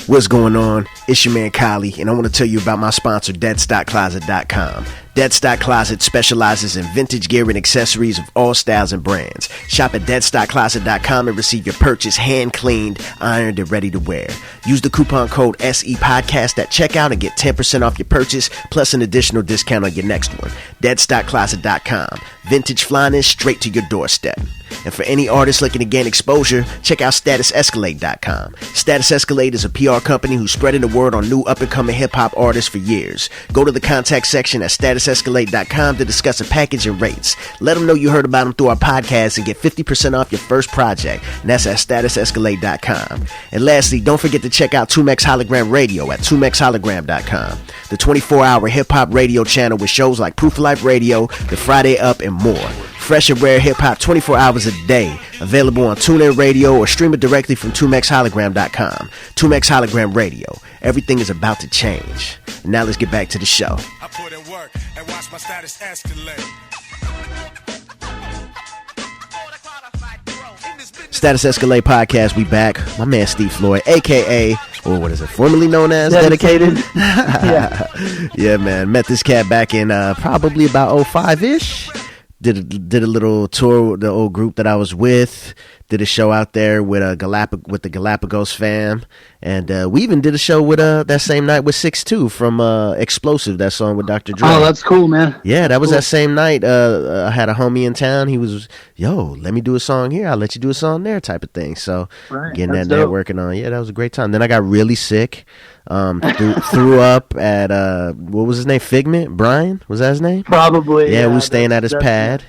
What's going on? It's your man Kylie, and I want to tell you about my sponsor, DeadstockCloset.com. Dead Stock Closet specializes in vintage gear and accessories of all styles and brands. Shop at DeadstockCloset.com and receive your purchase hand cleaned, ironed, and ready to wear. Use the coupon code SEPodcast at checkout and get 10% off your purchase, plus an additional discount on your next one. DeadstockCloset.com. Vintage flyness straight to your doorstep. And for any artists looking to gain exposure, check out StatusEscalate.com. Status Escalate is a PR company who's spreading the word on new up-and-coming hip-hop artists for years. Go to the contact section at StatusEscalate.com to discuss a package and rates. Let them know you heard about them through our podcast and get 50% off your first project. And that's at StatusEscalate.com. And lastly, don't forget to check out 2Mex Hologram Radio at 2mexhologram.com. The 24-hour hip-hop radio channel with shows like Proof of Life Radio, The Friday Up, and more. Fresh and rare hip-hop 24 hours a day. Available on TuneIn Radio or stream it directly from 2mexhologram.com. 2Mex Hologram Radio. Everything is about to change. And now let's get back to the show. I put in work and watch my status escalate. Status Escalate Podcast, we back. My man Steve Floyd, a.k.a., or what is it, formerly known as Dedicated? Yeah. Yeah, man. Met this cat back in probably about 05-ish. did a little tour with the old group that I was with. Did a show out there with the Galapagos fam, and we even did a show with that same night with 6'2" from Explosive, that song with Dr. Dre. Oh, that's cool, man. Yeah, that was cool. That same night. I had a homie in town. He was, yo, let me do a song here. I'll let you do a song there, type of thing. So getting that networking on. Yeah, that was a great time. Then I got really sick. Threw up at what was his name? Figment? Brian? Was that his name? Probably. Yeah, we were staying at his pad.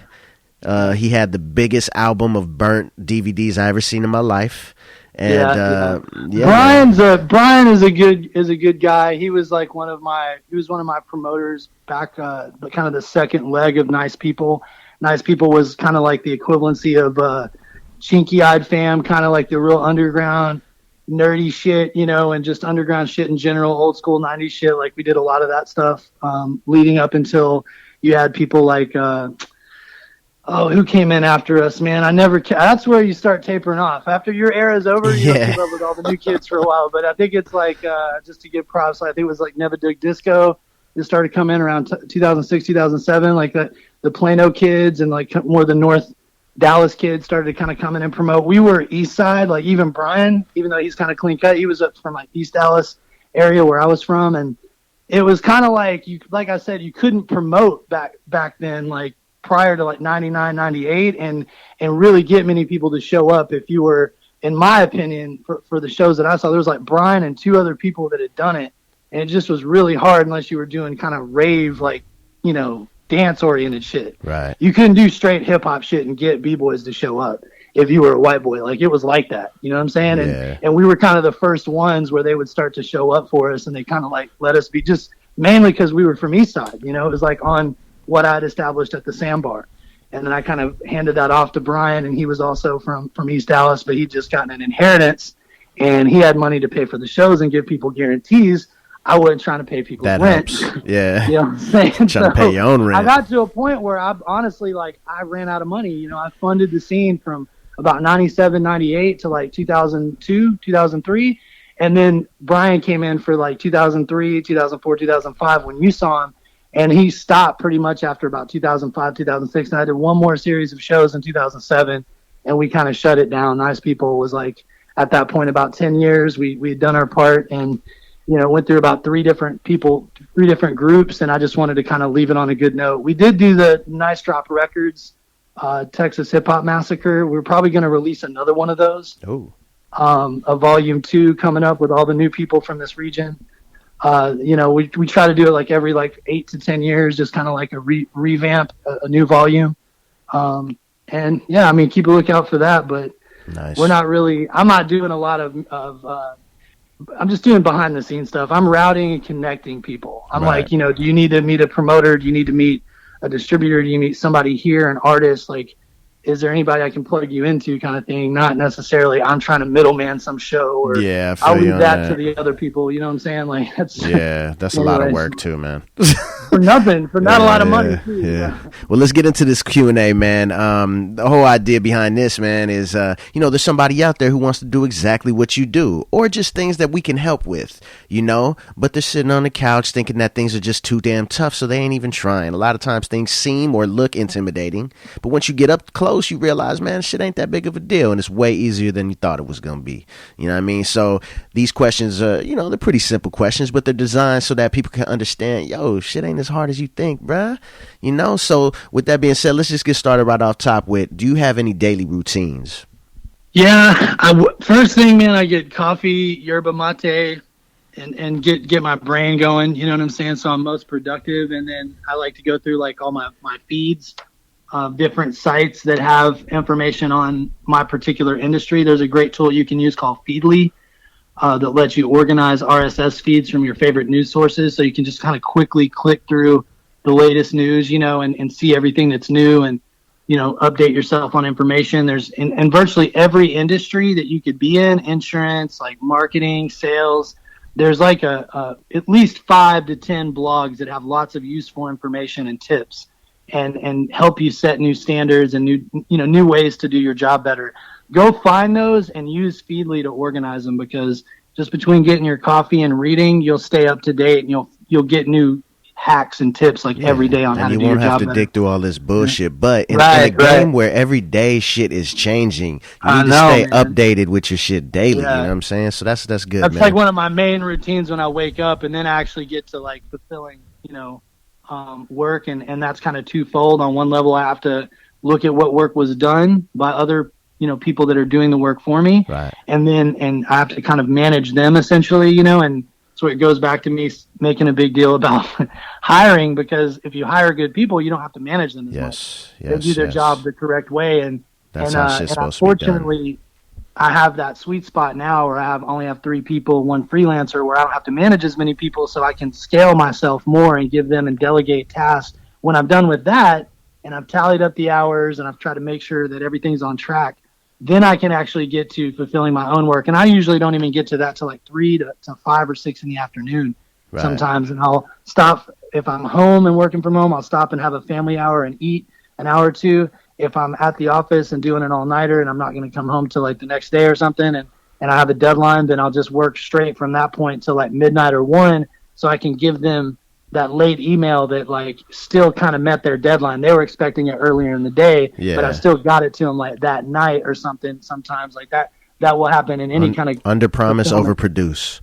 He had the biggest album of burnt DVDs I ever seen in my life. And Brian is a good guy. He was like one of my promoters back, kind of the second leg of Nice People. Nice People was kind of like the equivalency of Chinky Eyed Fam, kind of like the real underground nerdy shit, and just underground shit in general, old school 90s shit. Like we did a lot of that stuff leading up until you had people like who came in after us, man? That's where you start tapering off. After your era is over, you don't keep up with all the new kids for a while. But I think it's like, just to give props, I think it was like Never Dig Disco. It started coming around 2006, 2007, like the Plano kids and like more the North Dallas kids started to kind of come in and promote. We were East Side, like even Brian, even though he's kind of clean cut, he was up from like East Dallas area where I was from. And it was kind of like, like I said, you couldn't promote back then, like, prior to like 99, 98 and really get many people to show up. If you were, in my opinion, for the shows that I saw, there was like Brian and two other people that had done it. And it just was really hard unless you were doing kind of rave, like, dance oriented shit. Right. You couldn't do straight hip hop shit and get B-boys to show up if you were a white boy. Like it was like that. You know what I'm saying? Yeah. And we were kind of the first ones where they would start to show up for us and they kind of like let us be, just mainly because we were from East Side. It was like on what I'd established at the Sandbar. And then I kind of handed that off to Brian, and he was also from East Dallas, but he'd just gotten an inheritance, and he had money to pay for the shows and give people guarantees. I wasn't trying to pay people's rent. Helps. Yeah. You know what I'm saying? Trying to pay your own rent. I got to a point where I honestly, like, I ran out of money. I funded the scene from about 97, 98 to like 2002, 2003. And then Brian came in for like 2003, 2004, 2005 when you saw him. And he stopped pretty much after about 2005, 2006. And I did one more series of shows in 2007, and we kind of shut it down. Nice People was like, at that point, about 10 years. We had done our part and, went through about three different groups. And I just wanted to kind of leave it on a good note. We did do the Nice Drop Records, Texas Hip Hop Massacre. We're probably going to release another one of those. Oh. A volume 2 coming up with all the new people from this region. We try to do it like every 8 to 10 years, just kind of like a revamp, a new volume. And yeah, I mean, keep a lookout for that, but nice. I'm not doing a lot of I'm just doing behind the scenes stuff. I'm routing and connecting people. I'm right. like, do you need to meet a promoter? Do you need to meet a distributor? Do you meet somebody here, an artist? Like, is there anybody I can plug you into, kind of thing? Not necessarily I'm trying to middleman some show, or I'll leave that to the other people. You know what I'm saying? Like that's a lot of work too, man. For nothing, for not a lot of money. Too, yeah. Well, let's get into this Q&A, man. The whole idea behind this, man, is there's somebody out there who wants to do exactly what you do, or just things that we can help with, but they're sitting on the couch thinking that things are just too damn tough, so they ain't even trying. A lot of times things seem or look intimidating, but once you get up close, you realize, man, shit ain't that big of a deal, and it's way easier than you thought it was going to be. You know what I mean? So these questions are, they're pretty simple questions, but they're designed so that people can understand, shit ain't as hard as you think, bruh. So with that being said, let's just get started right off top with, do you have any daily routines? Yeah. First thing, man, I get coffee, yerba mate, and get my brain going. You know what I'm saying? So I'm most productive. And then I like to go through like all my feeds of different sites that have information on my particular industry. There's a great tool you can use called Feedly that lets you organize RSS feeds from your favorite news sources. So you can just kind of quickly click through the latest news, and see everything that's new and, update yourself on information. There's in virtually every industry that you could be in, insurance, like marketing, sales. There's like at least 5 to 10 blogs that have lots of useful information and tips. And help you set new standards and new ways to do your job better. Go find those and use Feedly to organize them, because just between getting your coffee and reading, you'll stay up to date and you'll get new hacks and tips like every day on how to do your job. And you won't have to dig through all this bullshit. But in a game where every day shit is changing, you need to stay updated with your shit daily. You know what I'm saying? So that's good. That's like one of my main routines when I wake up, and then I actually get to like fulfilling, work, and that's kind of twofold. On one level, I have to look at what work was done by other people that are doing the work for me, right? And I have to kind of manage them essentially, and so it goes back to me making a big deal about hiring, because if you hire good people, you don't have to manage them as much. They do their job the correct way, and unfortunately, I have that sweet spot now where I only have 3 people, 1 freelancer, where I don't have to manage as many people, so I can scale myself more and give them and delegate tasks. When I'm done with that, and I've tallied up the hours, and I've tried to make sure that everything's on track, then I can actually get to fulfilling my own work. And I usually don't even get to that till like 3 to 5 or 6 in the afternoon sometimes. And I'll stop if I'm home and working from home. I'll stop and have a family hour and eat an hour or 2. If I'm at the office and doing an all-nighter and I'm not going to come home till like the next day or something, and I have a deadline, then I'll just work straight from that point till like midnight or 1, so I can give them that late email that like still kind of met their deadline. They were expecting it earlier in the day, but I still got it to them like that night or something. Sometimes like that will happen in any kind of under promise, over produce.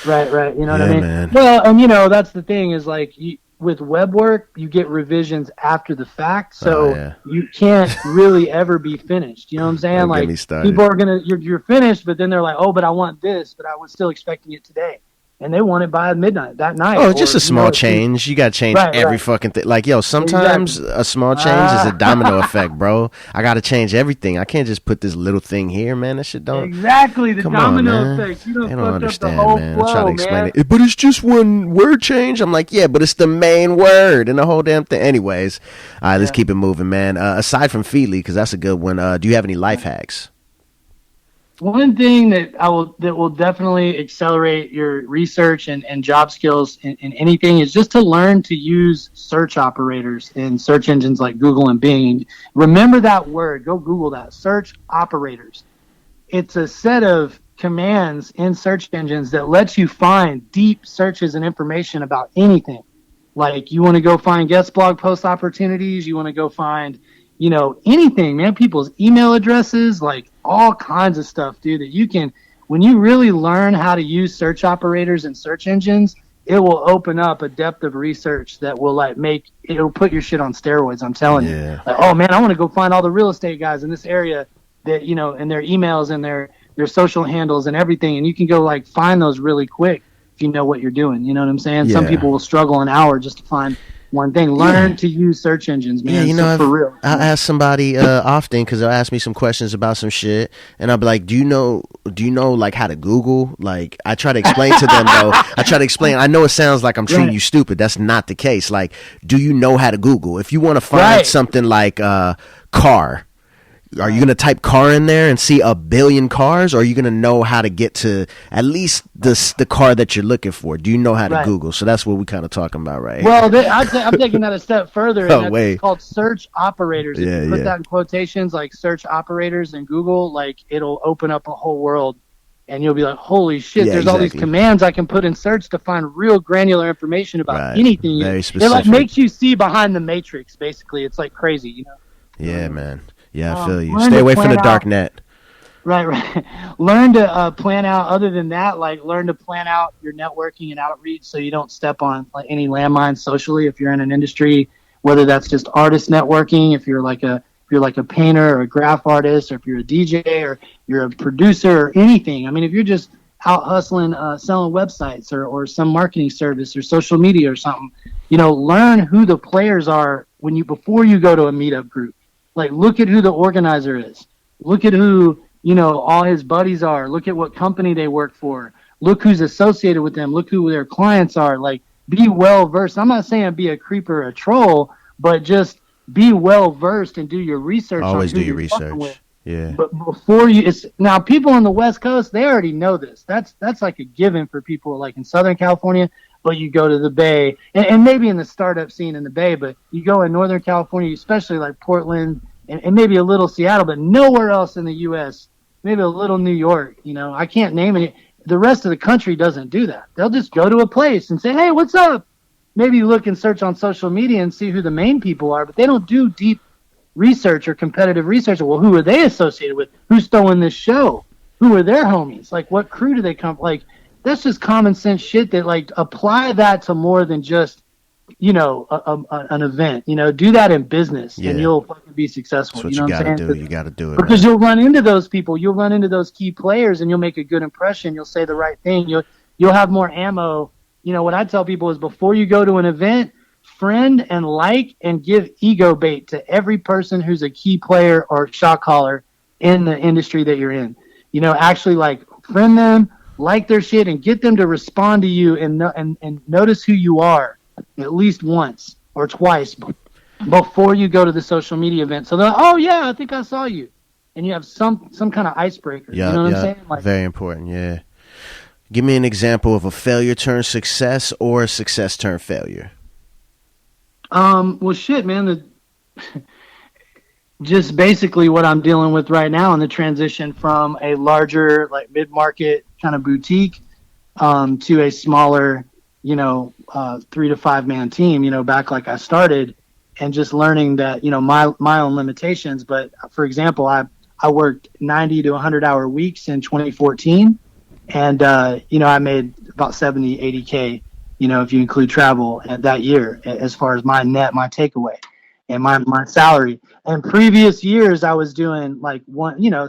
Right. You know what I mean? Man. Well, and that's the thing is like with web work, you get revisions after the fact. So you can't really ever be finished. You know what I'm saying? Like people are you're finished, but then they're like, oh, but I want this, but I was still expecting it today. And they want it by midnight that night. Oh, just a small change. You got to change every fucking thing. Like, sometimes a small change is a domino effect, bro. I got to change everything. I can't just put this little thing here, man. That shit don't. Exactly, the domino effect. You don't understand, man. I try to explain it. But it's just one word change. I'm like, yeah, but it's the main word and the whole damn thing. Anyways, all right, let's keep it moving, man. Aside from Feedly, because that's a good one, do you have any life hacks? One thing that will definitely accelerate your research and job skills in anything is just to learn to use search operators in search engines like Google and Bing. Remember that word. Go Google that. Search operators. It's a set of commands in search engines that lets you find deep searches and information about anything. Like you want to go find guest blog post opportunities. You want to go find anything, man, people's email addresses, like all kinds of stuff, dude, that you can, when you really learn how to use search operators and search engines, it will open up a depth of research that will it'll put your shit on steroids. I'm telling you. Like, oh man, I want to go find all the real estate guys in this area that, and their emails and their social handles and everything. And you can go like find those really quick if you know what you're doing. You know what I'm saying? Yeah. Some people will struggle an hour just to find one thing. Learn to use search engines, man. Yeah, for real. I ask somebody often because they'll ask me some questions about some shit, and I'll be like, "Do you know like how to Google?" Like I try to explain to them though. I know it sounds like I'm treating you stupid. That's not the case. Like, do you know how to Google? If you want to find something like car, are you going to type car in there and see a billion cars, or are you going to know how to get to at least the car that you're looking for? Do you know how to Google? So that's what we're kind of talking about right here. Well, I'm taking that a step further. It's called search operators. If you put that in quotations, like search operators in Google, like it'll open up a whole world, and you'll be like, holy shit, there's all these commands I can put in search to find real granular information about anything. Very specific. It like makes you see behind the matrix, basically. It's like crazy, Yeah, man. Yeah, I feel you. Stay away from the dark net. Right. Learn to plan out. Other than that, like learn to plan out your networking and outreach so you don't step on like any landmines socially. If you're in an industry, whether that's just artist networking, if you're like a painter or a graph artist, or if you're a DJ or you're a producer or anything. I mean, if you're just out hustling, selling websites or some marketing service or social media or something, learn who the players are before you go to a meetup group. Like, look at who the organizer is. Look at who, all his buddies are. Look at what company they work for. Look who's associated with them. Look who their clients are. Like, be well-versed. I'm not saying be a creeper or a troll, but just be well-versed and do your research. Always do your research. Yeah. But before now people on the West Coast, they already know this. That's like a given for people like in Southern California. But you go to the Bay, and maybe in the startup scene in the Bay, but you go in Northern California, especially like Portland and maybe a little Seattle, but nowhere else in the U.S., maybe a little New York, I can't name it. The rest of the country doesn't do that. They'll just go to a place and say, hey, what's up? maybe look and search on social media and see who the main people are, but they don't do deep research or competitive research. Well, who are they associated with? Who's throwing this show? Who are their homies? Like, what crew do they come? Like, that's just common sense shit that, like, apply that to more than just, you know, an event. You know, do that in business, and you'll fucking be successful. That's what you know you what I'm saying? You got to do it. Because you'll run into those people. You'll run into those key players, and you'll make a good impression. You'll say the right thing. You'll have more ammo. You know, what I tell people is before you go to an event, friend and like and give ego bait to every person who's a key player or shot caller in the industry that you're in. You know, actually, like, friend them, like their shit, and get them to respond to you and notice who you are at least once or twice before you go to the social media event. So they're like, oh yeah, I think I saw you, and you have some kind of icebreaker. Yeah, you know what I'm saying? Like, very important. Yeah. Give me an example of a failure turned success or a success turned failure. Well, shit, man. Just basically what I'm dealing with right now in the transition from a larger, like, mid-market kind of boutique to a smaller, you know, 3 to 5 man team, you know, back like I started, and just learning that, you know, my own limitations. But for example, I worked 90 to 100 hour weeks in 2014, and, you know, I made about 70, 80K, you know, if you include travel that year, as far as my takeaway and my salary. And previous years, I was doing like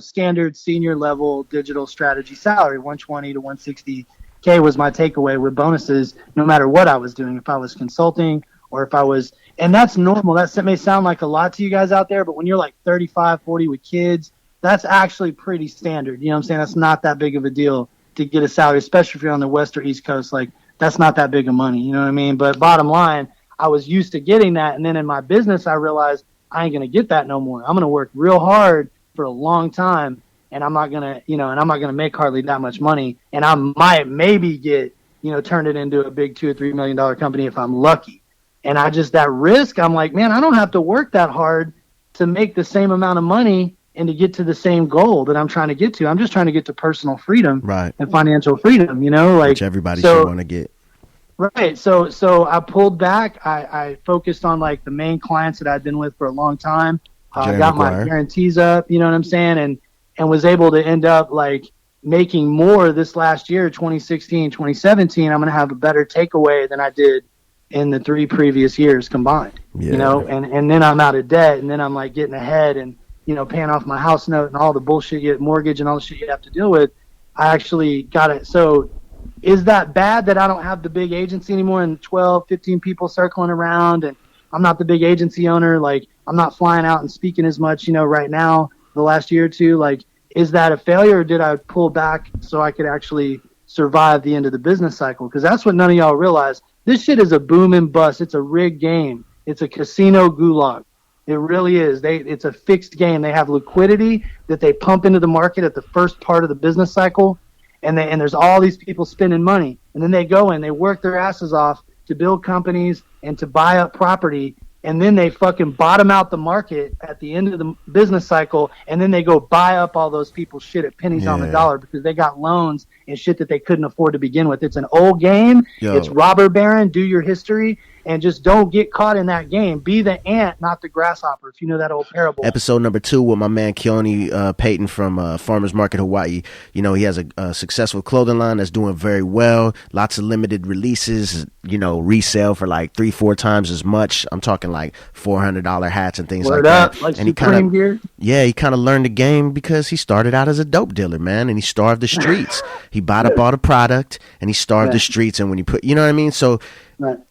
standard senior level digital strategy salary, 120 to 160K was my takeaway with bonuses, no matter what I was doing. If I was consulting or if I was, and that's normal. That may sound like a lot to you guys out there, but when you're like 35, 40 with kids, that's actually pretty standard. You know what I'm saying? That's not that big of a deal to get a salary, especially if you're on the West or East Coast. Like, that's not that big of money. You know what I mean? But bottom line, I was used to getting that. And then in my business, I realized I ain't going to get that no more. I'm going to work real hard for a long time, and I'm not going to make hardly that much money. And I might maybe get, you know, turn it into a big $2 or $3 million company if I'm lucky. And that risk, I'm like, man, I don't have to work that hard to make the same amount of money and to get to the same goal that I'm trying to get to. I'm just trying to get to personal freedom, right, and financial freedom, you know, like, which everybody should want to get. Right. So I pulled back. I focused on, like, the main clients that I'd been with for a long time. I got my guarantees up, you know what I'm saying? And was able to end up, like, making more this last year, 2016, 2017. I'm going to have a better takeaway than I did in the 3 previous years combined, you know, and then I'm out of debt, and then I'm, like, getting ahead and, you know, paying off my house note and all the bullshit, mortgage and all the shit you have to deal with. I actually got it. So is that bad that I don't have the big agency anymore and 12, 15 people circling around, and I'm not the big agency owner? Like, I'm not flying out and speaking as much, you know, right now, the last year or two. Like, is that a failure, or did I pull back so I could actually survive the end of the business cycle? Because that's what none of y'all realize. This shit is a boom and bust. It's a rigged game. It's a casino gulag. It really is. It's a fixed game. They have liquidity that they pump into the market at the first part of the business cycle. And there's all these people spending money, and then they go and they work their asses off to build companies and to buy up property, and then they fucking bottom out the market at the end of the business cycle, and then they go buy up all those people's shit at pennies on the dollar because they got loans and shit that they couldn't afford to begin with. It's an old game. It's robber baron. Do your history. And just don't get caught in that game. Be the ant, not the grasshopper, if you know that old parable. Episode number 2 with my man Keone Payton from Farmers Market, Hawaii. You know, he has a successful clothing line that's doing very well. Lots of limited releases, you know, resale for like 3-4 times as much. I'm talking like $400 hats and things like that. Like and he kind of learned the game because he started out as a dope dealer, man, and he starved the streets. He bought up all the product and he starved the streets. And when you put, you know what I mean? So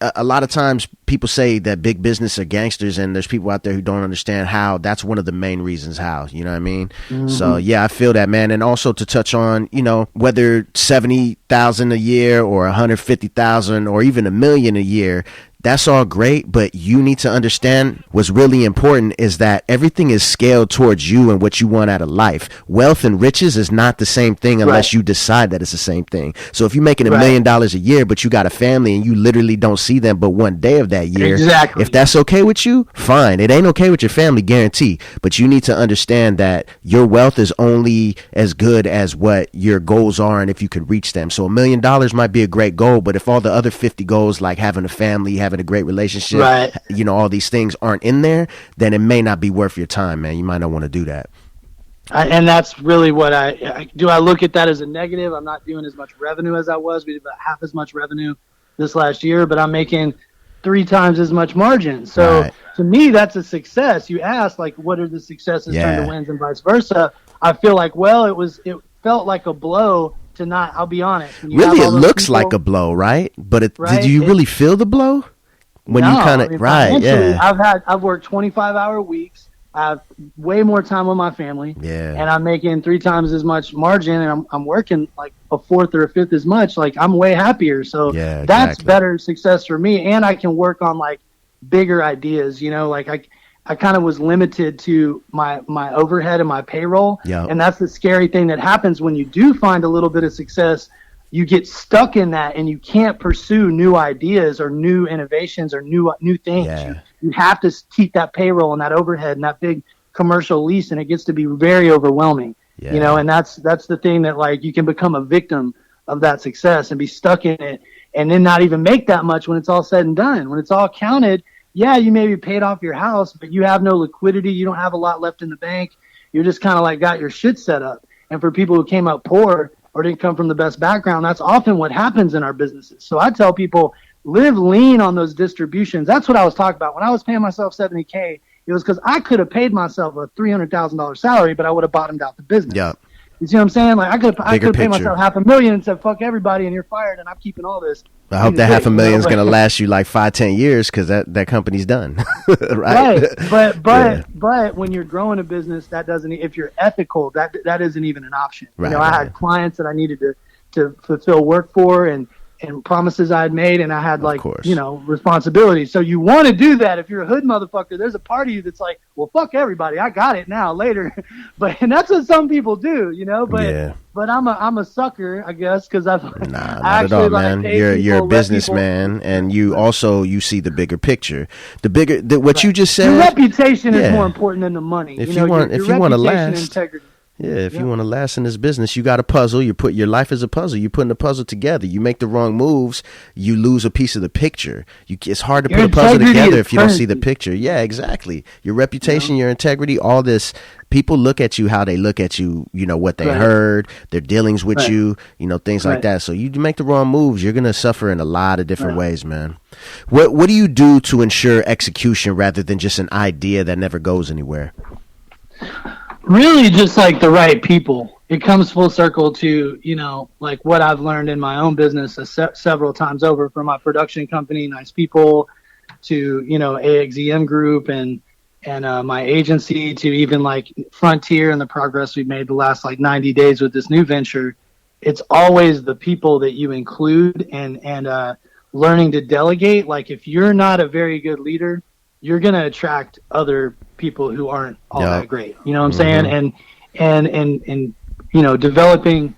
a lot of times people say that big business are gangsters, and there's people out there who don't understand how. That's one of the main reasons how, you know what I mean? Mm-hmm. So yeah, I feel that, man. And also to touch on, you know, whether 70,000 a year or 150,000 or even $1 million a year, that's all great, but you need to understand what's really important is that everything is scaled towards you and what you want out of life. Wealth and riches is not the same thing unless you decide that it's the same thing. So if you're making $1 million a year, but you got a family and you literally don't see them but one day of that year, if that's okay with you, fine. It ain't okay with your family, guarantee. But you need to understand that your wealth is only as good as what your goals are and if you can reach them. So $1 million might be a great goal, but if all the other 50 goals, like having a family, having having a great relationship, Right. you know, all these things aren't in there, then it may not be worth your time, man. You might not want to do that. And that's really what I look at that as a negative. I'm not doing as much revenue as I was. We did about half as much revenue this last year, but I'm making 3 times as much margin. So Right. to me, that's a success. You asked, like, what are the successes turned to wins and vice versa? I feel like, well, it felt like a blow to not, I'll be honest. Really, it looks like a blow, right? But Right? did you really feel the blow? When you kind of, right, yeah. I've worked 25-hour weeks. I have way more time with my family, and I'm making 3 times as much margin, and I'm working like a fourth or a fifth as much. Like, I'm way happier. So that's better success for me, and I can work on like bigger ideas. You know, like I kind of was limited to my overhead and my payroll, and that's the scary thing that happens when you do find a little bit of success. You get stuck in that, and you can't pursue new ideas or new innovations or new things. You have to keep that payroll and that overhead and that big commercial lease, and it gets to be very overwhelming. You know, and that's the thing that, like, you can become a victim of that success and be stuck in it, and then not even make that much when it's all said and done. When it's all counted, you maybe paid off your house, but you have no liquidity. You don't have a lot left in the bank. You're just kind of like got your shit set up. And for people who came up poor or didn't come from the best background, that's often what happens in our businesses. So I tell people, live lean on those distributions. That's what I was talking about. When I was paying myself $70K, it was because I could have paid myself a $300,000 salary, but I would have bottomed out the business. You see what I'm saying? Like, I could have paid myself $500,000 and said, fuck everybody, and you're fired, and I'm keeping all this. I hope that $500,000 is going to last you like 5-10 years, because that company's done. Right. But when you're growing a business, that doesn't, if you're ethical, that isn't even an option. Right, I had clients that I needed to fulfill work for, and promises I had made, and I had, like, responsibilities. So you want to do that. If you're a hood motherfucker, there's a part of you that's like, well, fuck everybody. I got it now, later. And that's what some people do, but I'm a sucker, I guess, because I've not at all, man. You're a businessman, and you see the bigger picture. What you just said. Your reputation is more important than the money. If you want to last. Integrity. If you want to last in this business, you got a puzzle. Your life is a puzzle. You're putting the puzzle together. You make the wrong moves, you lose a piece of the picture. It's hard to put a puzzle together if you don't see the picture. Yeah, exactly. Your reputation, your integrity, all this. People look at you how they look at you, what they heard, their dealings with you, things like that. So you make the wrong moves, you're going to suffer in a lot of different ways, man. What do you do to ensure execution rather than just an idea that never goes anywhere? Really, just like the right people. It comes full circle to, like what I've learned in my own business several times over, from my production company, Nice People, to, AXZM Group and my agency, to even like Frontier and the progress we've made the last like 90 days with this new venture. It's always the people that you include and learning to delegate. Like, if you're not a very good leader, you're going to attract other people who aren't all that great. You know what I'm saying? And developing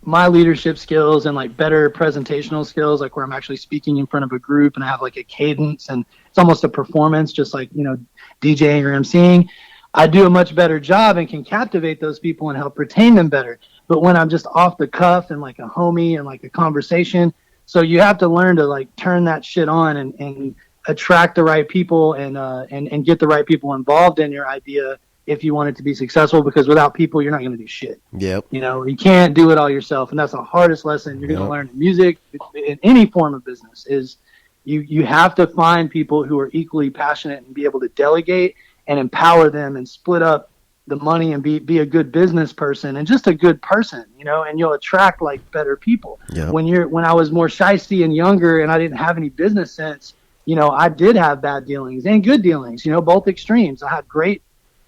my leadership skills and like better presentational skills, like where I'm actually speaking in front of a group and I have like a cadence and it's almost a performance, just like, DJing or emceeing. I do a much better job and can captivate those people and help retain them better. But when I'm just off the cuff and like a homie and like a conversation, so you have to learn to like turn that shit on and attract the right people and get the right people involved in your idea if you want it to be successful, because without people, you're not going to do shit. You can't do it all yourself. And that's the hardest lesson you're going to learn in music, in any form of business, is you have to find people who are equally passionate and be able to delegate and empower them and split up the money and be a good business person and just a good person, and you'll attract like better people. When I was more shysty and younger and I didn't have any business sense, I did have bad dealings and good dealings, both extremes. I had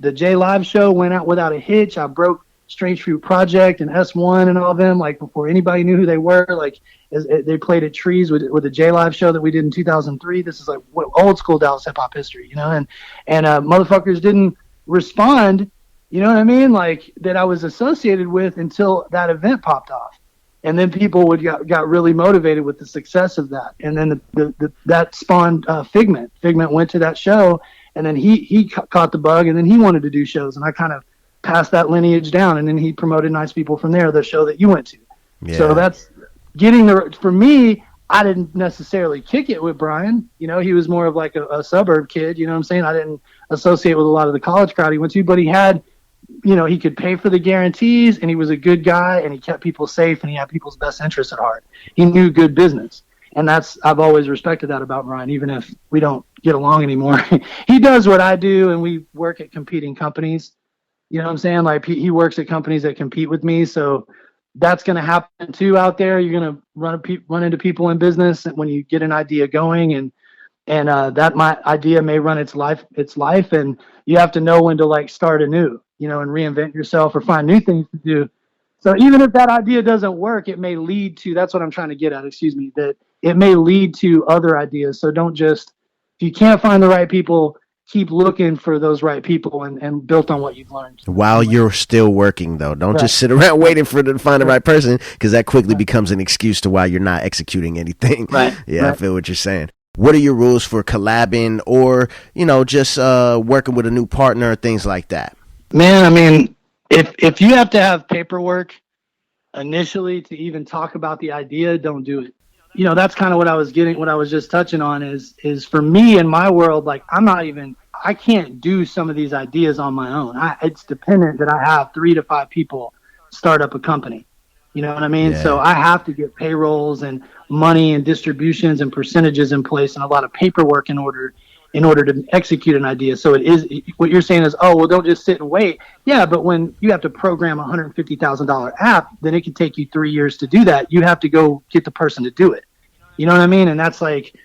the J Live show went out without a hitch. I broke Strange Fruit Project and S1 and all of them, like, before anybody knew who they were. Like, they played at Trees with the J Live show that we did in 2003. This is like old school Dallas hip hop history, and motherfuckers didn't respond, you know what I mean? Like, that I was associated with until that event popped off. And then people got really motivated with the success of that. And then that spawned Figment. Figment went to that show, and then he caught the bug, and then he wanted to do shows. And I kind of passed that lineage down, and then he promoted Nice People from there, the show that you went to. So that's getting for me, I didn't necessarily kick it with Brian. You know, he was more of like a suburb kid. You know what I'm saying? I didn't associate with a lot of the college crowd he went to, but he had, you know, he could pay for the guarantees, and he was a good guy, and he kept people safe, and he had people's best interests at heart. He knew good business. And I've always respected that about Brian, even if we don't get along anymore. He does what I do, and we work at competing companies. You know what I'm saying? Like he works at companies that compete with me. So that's going to happen too out there. You're going to run into people in business when you get an idea going, and that my idea may run its life, and you have to know when to like start anew, you know, and reinvent yourself or find new things to do. So even if that idea doesn't work, it may lead to, that's what I'm trying to get at, that it may lead to other ideas. So don't just, if you can't find the right people, keep looking for those right people and built on what you've learned. While you're still working, though, don't just sit around waiting for them to find the right person, because that quickly becomes an excuse to why you're not executing anything. Right. Yeah, I feel what you're saying. What are your rules for collabing or, you know, just working with a new partner, things like that? Man, I mean, if you have to have paperwork initially to even talk about the idea, don't do it. You know, that's kind of what I was just touching on is for me in my world, like I can't do some of these ideas on my own. It's dependent that I have 3 to 5 people start up a company. You know what I mean? Yeah. So I have to get payrolls and money and distributions and percentages in place and a lot of paperwork in order to execute an idea. So it is what you're saying is, oh, well, don't just sit and wait. Yeah, but when you have to program a $150,000 app, then it can take you 3 years to do that. You have to go get the person to do it. You know what I mean? And that's like,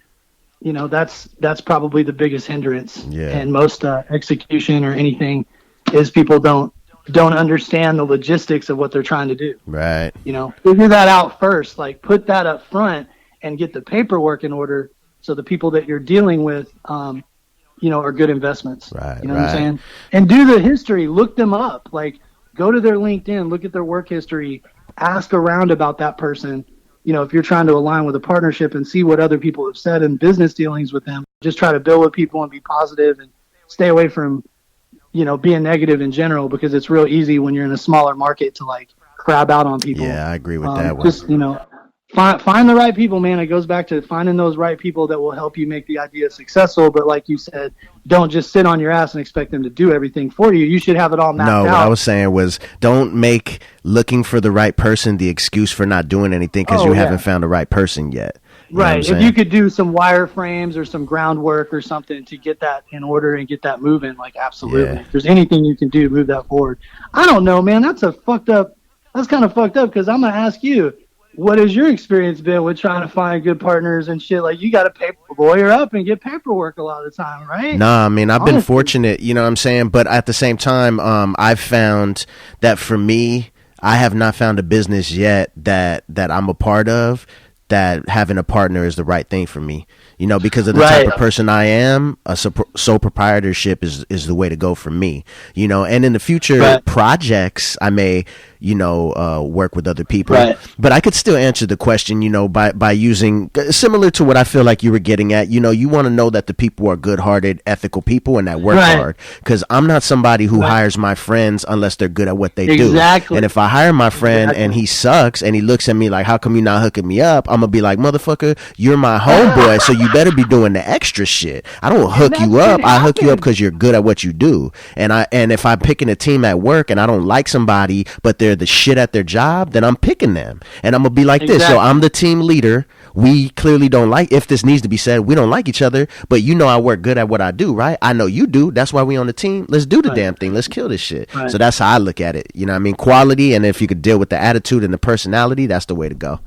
you know, that's probably the biggest hindrance. Yeah. And most execution or anything is people don't understand the logistics of what they're trying to do. Right. You know, figure that out first. Like put that up front and get the paperwork in order. So the people that you're dealing with, you know, are good investments. Right. You know what I'm saying? And do the history, look them up. Like go to their LinkedIn, look at their work history, ask around about that person. You know, if you're trying to align with a partnership and see what other people have said in business dealings with them, just try to build with people and be positive and stay away from, you know, being negative in general, because it's real easy when you're in a smaller market to like crab out on people. Yeah, I agree with that one. Just, you know, find the right people, man. It goes back to finding those right people that will help you make the idea successful. But like you said, don't just sit on your ass and expect them to do everything for you. You should have it all mapped out. No, what I was saying was don't make looking for the right person the excuse for not doing anything because you haven't found the right person yet. You right. If you could do some wireframes or some groundwork or something to get that in order and get that moving, like absolutely. Yeah. If there's anything you can do to move that forward. I don't know, man. That's kind of fucked up because I'm going to ask you, what has your experience been with trying to find good partners and shit? Like, you got to lawyer up and get paperwork a lot of the time, right? Nah, I mean, I've been fortunate, you know what I'm saying? But at the same time, I've found that for me, I have not found a business yet that I'm a part of that having a partner is the right thing for me. You know, because of the type of person I am, a sole proprietorship is the way to go for me. You know, and in the future projects, I may, you know, work with other people. Right. But I could still answer the question, you know, by using similar to what I feel like you were getting at. You know, you want to know that the people are good-hearted, ethical people and that work hard. Because I'm not somebody who hires my friends unless they're good at what they do. And if I hire my friend and he sucks and he looks at me like, how come you not hooking me up? I'm going to be like, motherfucker, you're my homeboy, so you better be doing the extra shit. I don't hook you up. I hook you up because you're good at what you do. And if I'm picking a team at work and I don't like somebody, but they're the shit at their job, then I'm picking them. And I'm going to be like this. So I'm the team leader. We clearly don't like, if this needs to be said, we don't like each other, but you know I work good at what I do, right? I know you do. That's why we on the team. Let's do the damn thing. Let's kill this shit. So that's how I look at it. You know what I mean? Quality, and if you could deal with the attitude and the personality, that's the way to go.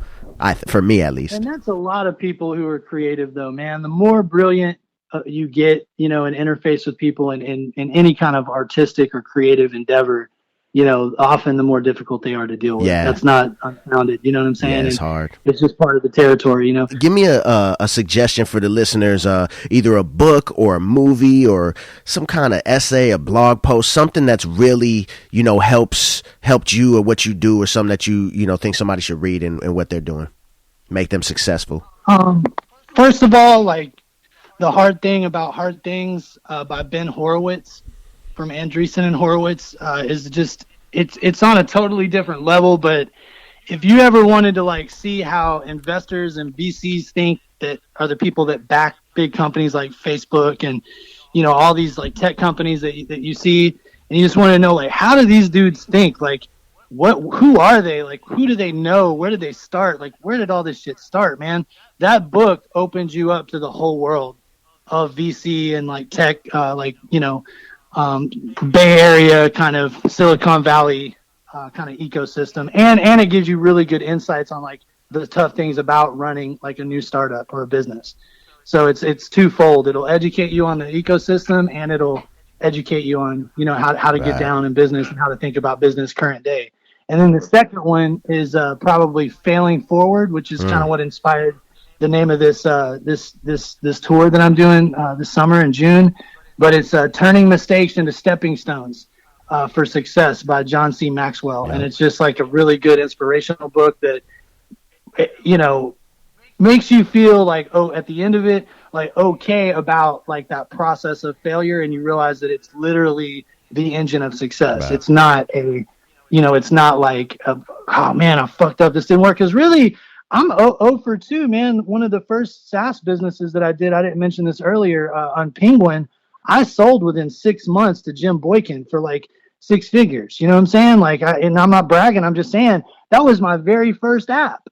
For me, at least. And that's a lot of people who are creative, though, man. The more brilliant you get, you know, and interface with people in any kind of artistic or creative endeavor, you know, often the more difficult they are to deal with. That's not unfounded. You know what I'm saying? Yeah, it's hard. It's just part of the territory, you know. Give me a suggestion for the listeners, either a book or a movie or some kind of essay, a blog post, something that's really, you know, helped you or what you do, or something that you know, think somebody should read and what they're doing. Make them successful. First of all, like The Hard Thing About Hard Things by Ben Horowitz from Andreessen and Horowitz is just, it's on a totally different level, but if you ever wanted to like see how investors and VCs think, that are the people that back big companies like Facebook and, you know, all these like tech companies that you see, and you just want to know, like, how do these dudes think? Like, who are they? Like, who do they know? Where did they start? Like, where did all this shit start, man? That book opens you up to the whole world of VC and like tech, Bay Area kind of Silicon Valley kind of ecosystem, and it gives you really good insights on like the tough things about running like a new startup or a business. So it's twofold. It'll educate you on the ecosystem, and it'll educate you on, you know, how to get down in business and how to think about business current day. And then the second one is probably Failing Forward, which is kind of what inspired the name of this this tour that I'm doing this summer in June. But it's Turning Mistakes into Stepping Stones for Success by John C. Maxwell. And it's just like a really good inspirational book that, you know, makes you feel like, oh, at the end of it, like, okay about like that process of failure. And you realize that it's literally the engine of success. Right. It's not it's not like, oh man, I fucked up, this didn't work. Because really, I'm 0 for 2, man. One of the first SaaS businesses that I didn't mention this earlier, on Penguin, I sold within 6 months to Jim Boykin for like 6 figures. You know what I'm saying? Like, and I'm not bragging. I'm just saying that was my very first app,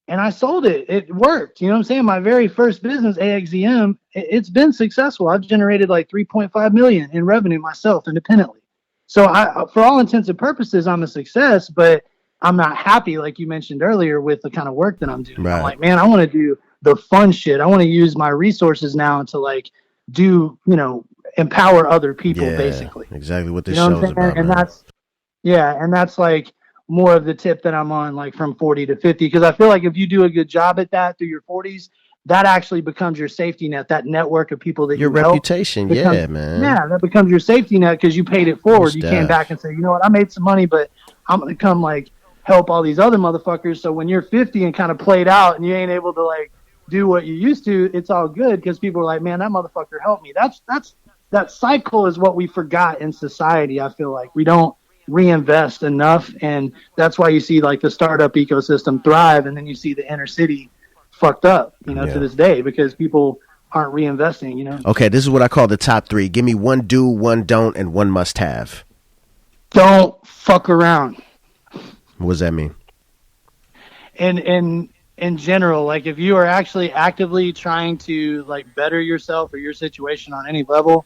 and I sold it. It worked. You know what I'm saying? My very first business, AXZM, it's been successful. I've generated like 3.5 million in revenue myself independently. So for all intents and purposes, I'm a success, but I'm not happy, like you mentioned earlier, with the kind of work that I'm doing. Right. I'm like, man, I want to do the fun shit. I want to use my resources now to like do, you know, empower other people, basically. Exactly what this show's about. And that's like more of the tip that I'm on, like from 40 to 50, because I feel like if you do a good job at that through your 40s, that actually becomes your safety net, that network of people that your reputation, man. Yeah, that becomes your safety net because you paid it forward. You came back and say, you know what, I made some money, but I'm going to come like help all these other motherfuckers. So when you're 50 and kind of played out and you ain't able to like do what you used to, it's all good because people are like, man, that motherfucker helped me. That cycle is what we forgot in society. I feel like we don't reinvest enough, and that's why you see like the startup ecosystem thrive, and then you see the inner city fucked up, you know, to this day, because people aren't reinvesting, you know. Okay, this is what I call the top 3. Give me 1 do, 1 don't, and 1 must have. Don't fuck around. What does that mean? In general, like if you are actually actively trying to like better yourself or your situation on any level,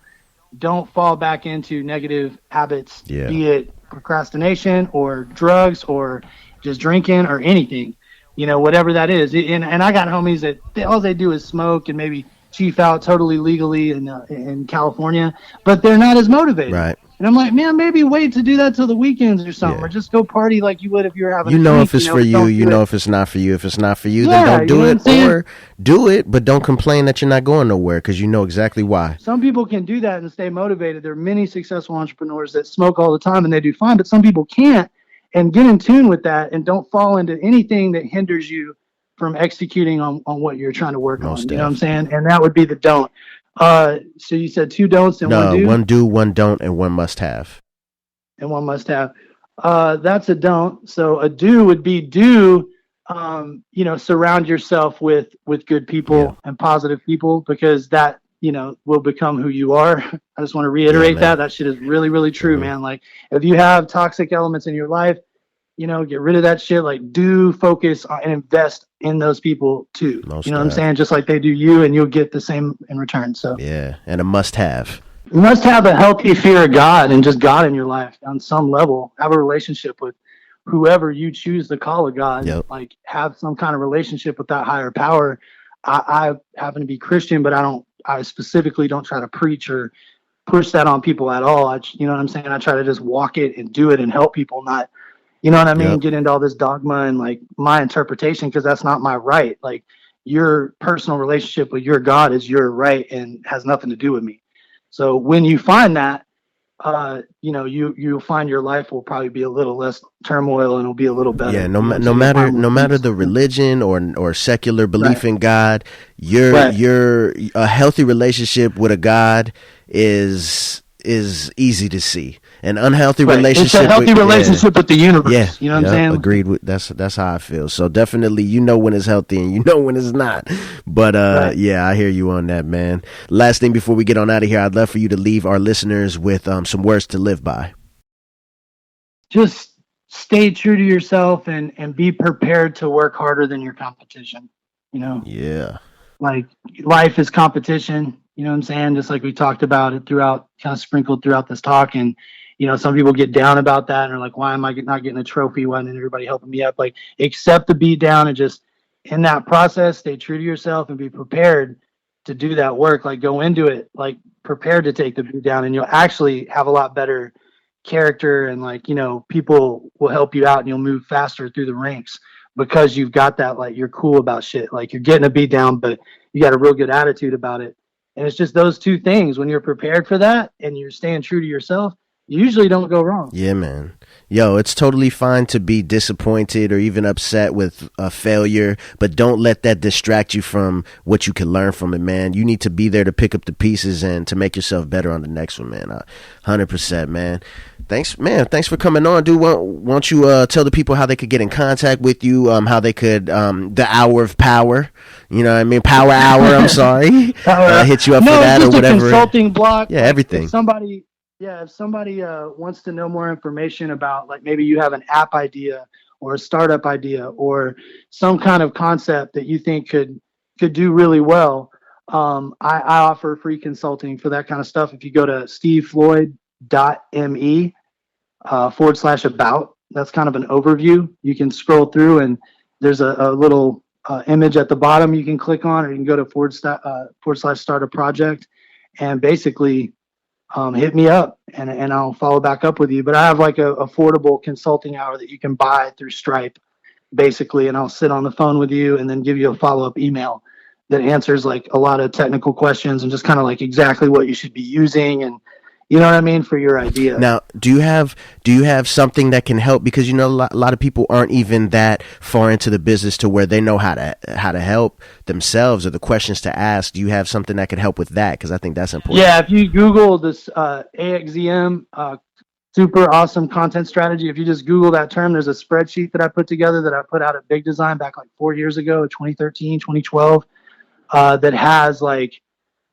don't fall back into negative habits, be it procrastination or drugs or just drinking or anything, you know, whatever that is. And I got homies that all they do is smoke and maybe chief out totally legally in California, but they're not as motivated. Right. And I'm like, man, maybe wait to do that till the weekends or something, or just go party like you would if you were having a drink, if it's for you, you know if it's not for you. If it's not for you, then don't do it, or do it, but don't complain that you're not going nowhere because you know exactly why. Some people can do that and stay motivated. There are many successful entrepreneurs that smoke all the time and they do fine, but some people can't, and get in tune with that and don't fall into anything that hinders you from executing on what you're trying to work on. You know what I'm saying? And that would be the don't. So you said 2 don'ts and 1 do? 1 do, 1 don't, and 1 must have. And 1 must have. That's a don't. So a do would be surround yourself with good people and positive people, because that, you know, will become who you are. I just want to reiterate that shit is really, really true, man. Like if you have toxic elements in your life, you know, get rid of that shit. Like, do focus on and invest in those people too. What I'm saying? Just like they do you, and you'll get the same in return. So and a must have. You must have a healthy fear of God and just God in your life on some level. Have a relationship with whoever you choose to call a God. Like, have some kind of relationship with that higher power. I happen to be Christian, but I specifically don't try to preach or push that on people at all. You know what I'm saying? I try to just walk it and do it and help people, not, you know what I mean? Get into all this dogma and like my interpretation, because that's not my right. Like, your personal relationship with your God is your right and has nothing to do with me. So when you find that, you'll find your life will probably be a little less turmoil and it'll be a little better. Yeah, no matter the religion or secular belief in God, your a healthy relationship with a God is easy to see. An unhealthy Right. relationship. It's a healthy relationship with the universe. Yeah. You know what I'm saying? Agreed with that's how I feel. So definitely, you know when it's healthy and you know when it's not. But Right. yeah, I hear you on that, man. Last thing before we get on out of here, I'd love for you to leave our listeners with some words to live by. Just stay true to yourself and be prepared to work harder than your competition. You know, Yeah. like life is competition. You know what I'm saying? Just like we talked about it throughout, kind of sprinkled throughout this talk. And, you know, some people get down about that and are like, why am I not getting a trophy? Why isn't everybody helping me up? Like, accept the beat down and just in that process, stay true to yourself and be prepared to do that work. Like, go into it, like, prepared to take the beat down, and you'll actually have a lot better character. And, like, you know, people will help you out and you'll move faster through the ranks because you've got that, like, you're cool about shit. Like, you're getting a beat down, but you got a real good attitude about it. And it's just those two things. When you're prepared for that and you're staying true to yourself, you usually don't go wrong. Yeah, man. Yo, it's totally fine to be disappointed or even upset with a failure, but don't let that distract you from what you can learn from it, man. You need to be there to pick up the pieces and to make yourself better on the next one, man. 100%, man. Thanks, man. Thanks for coming on, dude. Won't you tell the people how they could get in contact with you, how they could, the hour of power, you know what I mean? Power hour, I'm sorry. Hit you up for that or whatever. Consulting block. Yeah, everything. If somebody wants to know more information about, like, maybe you have an app idea or a startup idea or some kind of concept that you think could do really well, I offer free consulting for that kind of stuff. If you go to stevefloyd.me /about, that's kind of an overview. You can scroll through and there's a little image at the bottom you can click on, or you can go to / start a project and basically hit me up and I'll follow back up with you. But I have like a affordable consulting hour that you can buy through Stripe, basically, and I'll sit on the phone with you and then give you a follow-up email that answers like a lot of technical questions and just kind of like exactly what you should be using and, you know what I mean, for your idea. Now, do you have something that can help? Because, you know, a lot of people aren't even that far into the business to where they know how to help themselves or the questions to ask. Do you have something that could help with that? Because I think that's important. Yeah, if you Google this AXZM, super awesome content strategy, if you just Google that term, there's a spreadsheet that I put together that I put out at Big Design back like 4 years ago, 2013, 2012, that has like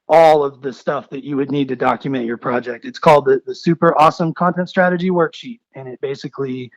all of the stuff that you would need to document your project. It's called the Super Awesome Content Strategy Worksheet, and it basically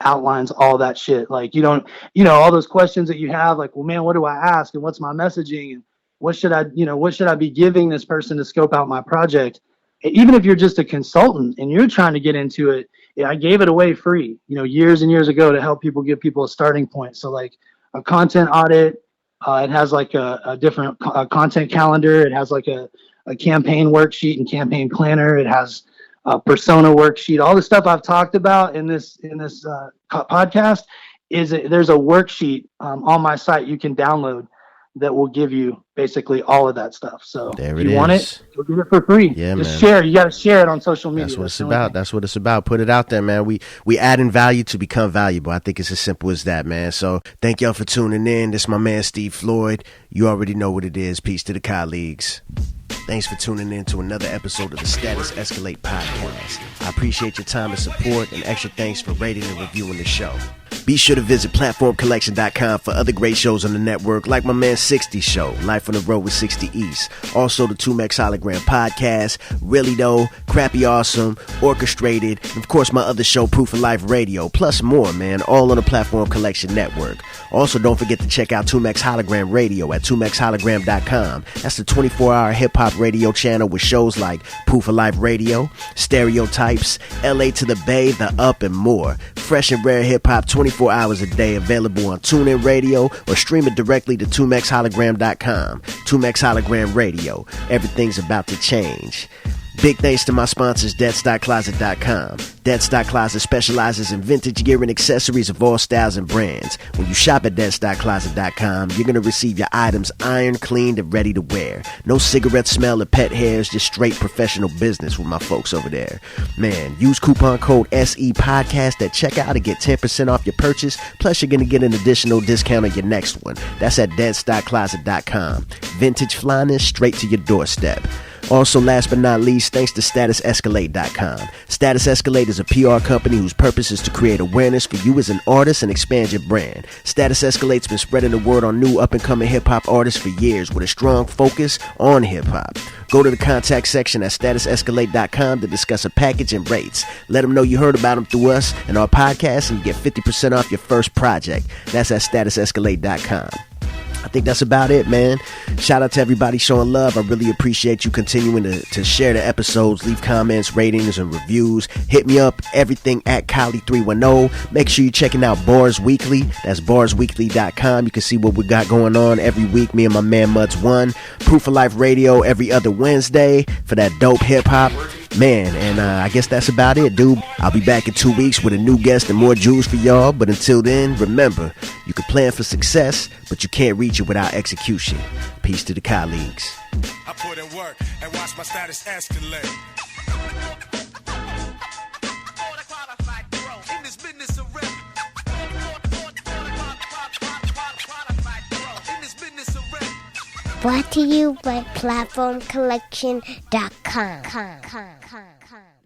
outlines all that shit. Like, you don't, you know, all those questions that you have, like, well, man, what do I ask, and what's my messaging, and what should I be giving this person to scope out my project? Even if you're just a consultant and you're trying to get into it, I gave it away free, you know, years and years ago to help people, give people a starting point. So like a content audit. It has like a different content calendar. It has like a campaign worksheet and campaign planner. It has a persona worksheet. All the stuff I've talked about in this podcast there's a worksheet on my site you can download that will give you basically all of that stuff. So if you want it, you'll get it for free. Yeah, just man. share. You got to share it on social media. That's what it's about. That's what it's about. Put it out there, man. We adding value to become valuable. I think it's as simple as that, man. So thank y'all for tuning in. This is my man, Steve Floyd. You already know what it is. Peace to the Kahleagues. Thanks for tuning in to another episode of the Status Escalate podcast. I appreciate your time and support, and extra thanks for rating and reviewing the show. Be sure to visit platformcollection.com for other great shows on the network, like my man 60 Show, Life on the Road with 60 East. Also the 2Mex Hologram podcast, Really Though, Crappy Awesome, Orchestrated, and of course my other show, Proof of Life Radio, plus more, man, all on the Platform Collection network. Also, don't forget to check out 2Mex Hologram Radio at 2mexhologram.com. That's the 24-hour hip-hop radio channel with shows like Proof of Life Radio, Stereotypes, LA to the Bay, The Up, and more. Fresh and rare hip-hop 24 hours a day, available on TuneIn Radio or stream it directly to 2mexhologram.com. 2Mex Hologram Radio. Everything's about to change. Big thanks to my sponsors, Dead.Closet.com. Dead.Closet specializes in vintage gear and accessories of all styles and brands. When you shop at Dead.Closet.com, you're going to receive your items ironed, cleaned, and ready to wear. No cigarette smell or pet hairs, just straight professional business with my folks over there. Man, use coupon code SE Podcast at checkout to get 10% off your purchase, plus you're going to get an additional discount on your next one. That's at Dead.Closet.com. Vintage flyness straight to your doorstep. Also, last but not least, thanks to StatusEscalate.com. Status Escalate is a PR company whose purpose is to create awareness for you as an artist and expand your brand. Status Escalate's been spreading the word on new up-and-coming hip-hop artists for years with a strong focus on hip-hop. Go to the contact section at StatusEscalate.com to discuss a package and rates. Let them know you heard about them through us and our podcast, and you get 50% off your first project. That's at StatusEscalate.com. I think that's about it, man. Shout out to everybody showing love. I really appreciate you continuing to share the episodes, leave comments, ratings, and reviews. Hit me up, everything at Kahleagues310. Make sure you're checking out Bars Weekly. That's barsweekly.com. You can see what we got going on every week. Me and my man Muds One. Proof of Life Radio every other Wednesday for that dope hip hop. Man, and I guess that's about it, dude. I'll be back in 2 weeks with a new guest and more jewels for y'all. But until then, remember, you can plan for success, but you can't reach it without execution. Peace to the colleagues. I put in work and watch my status escalate. Brought to you by PlatformCollection.com.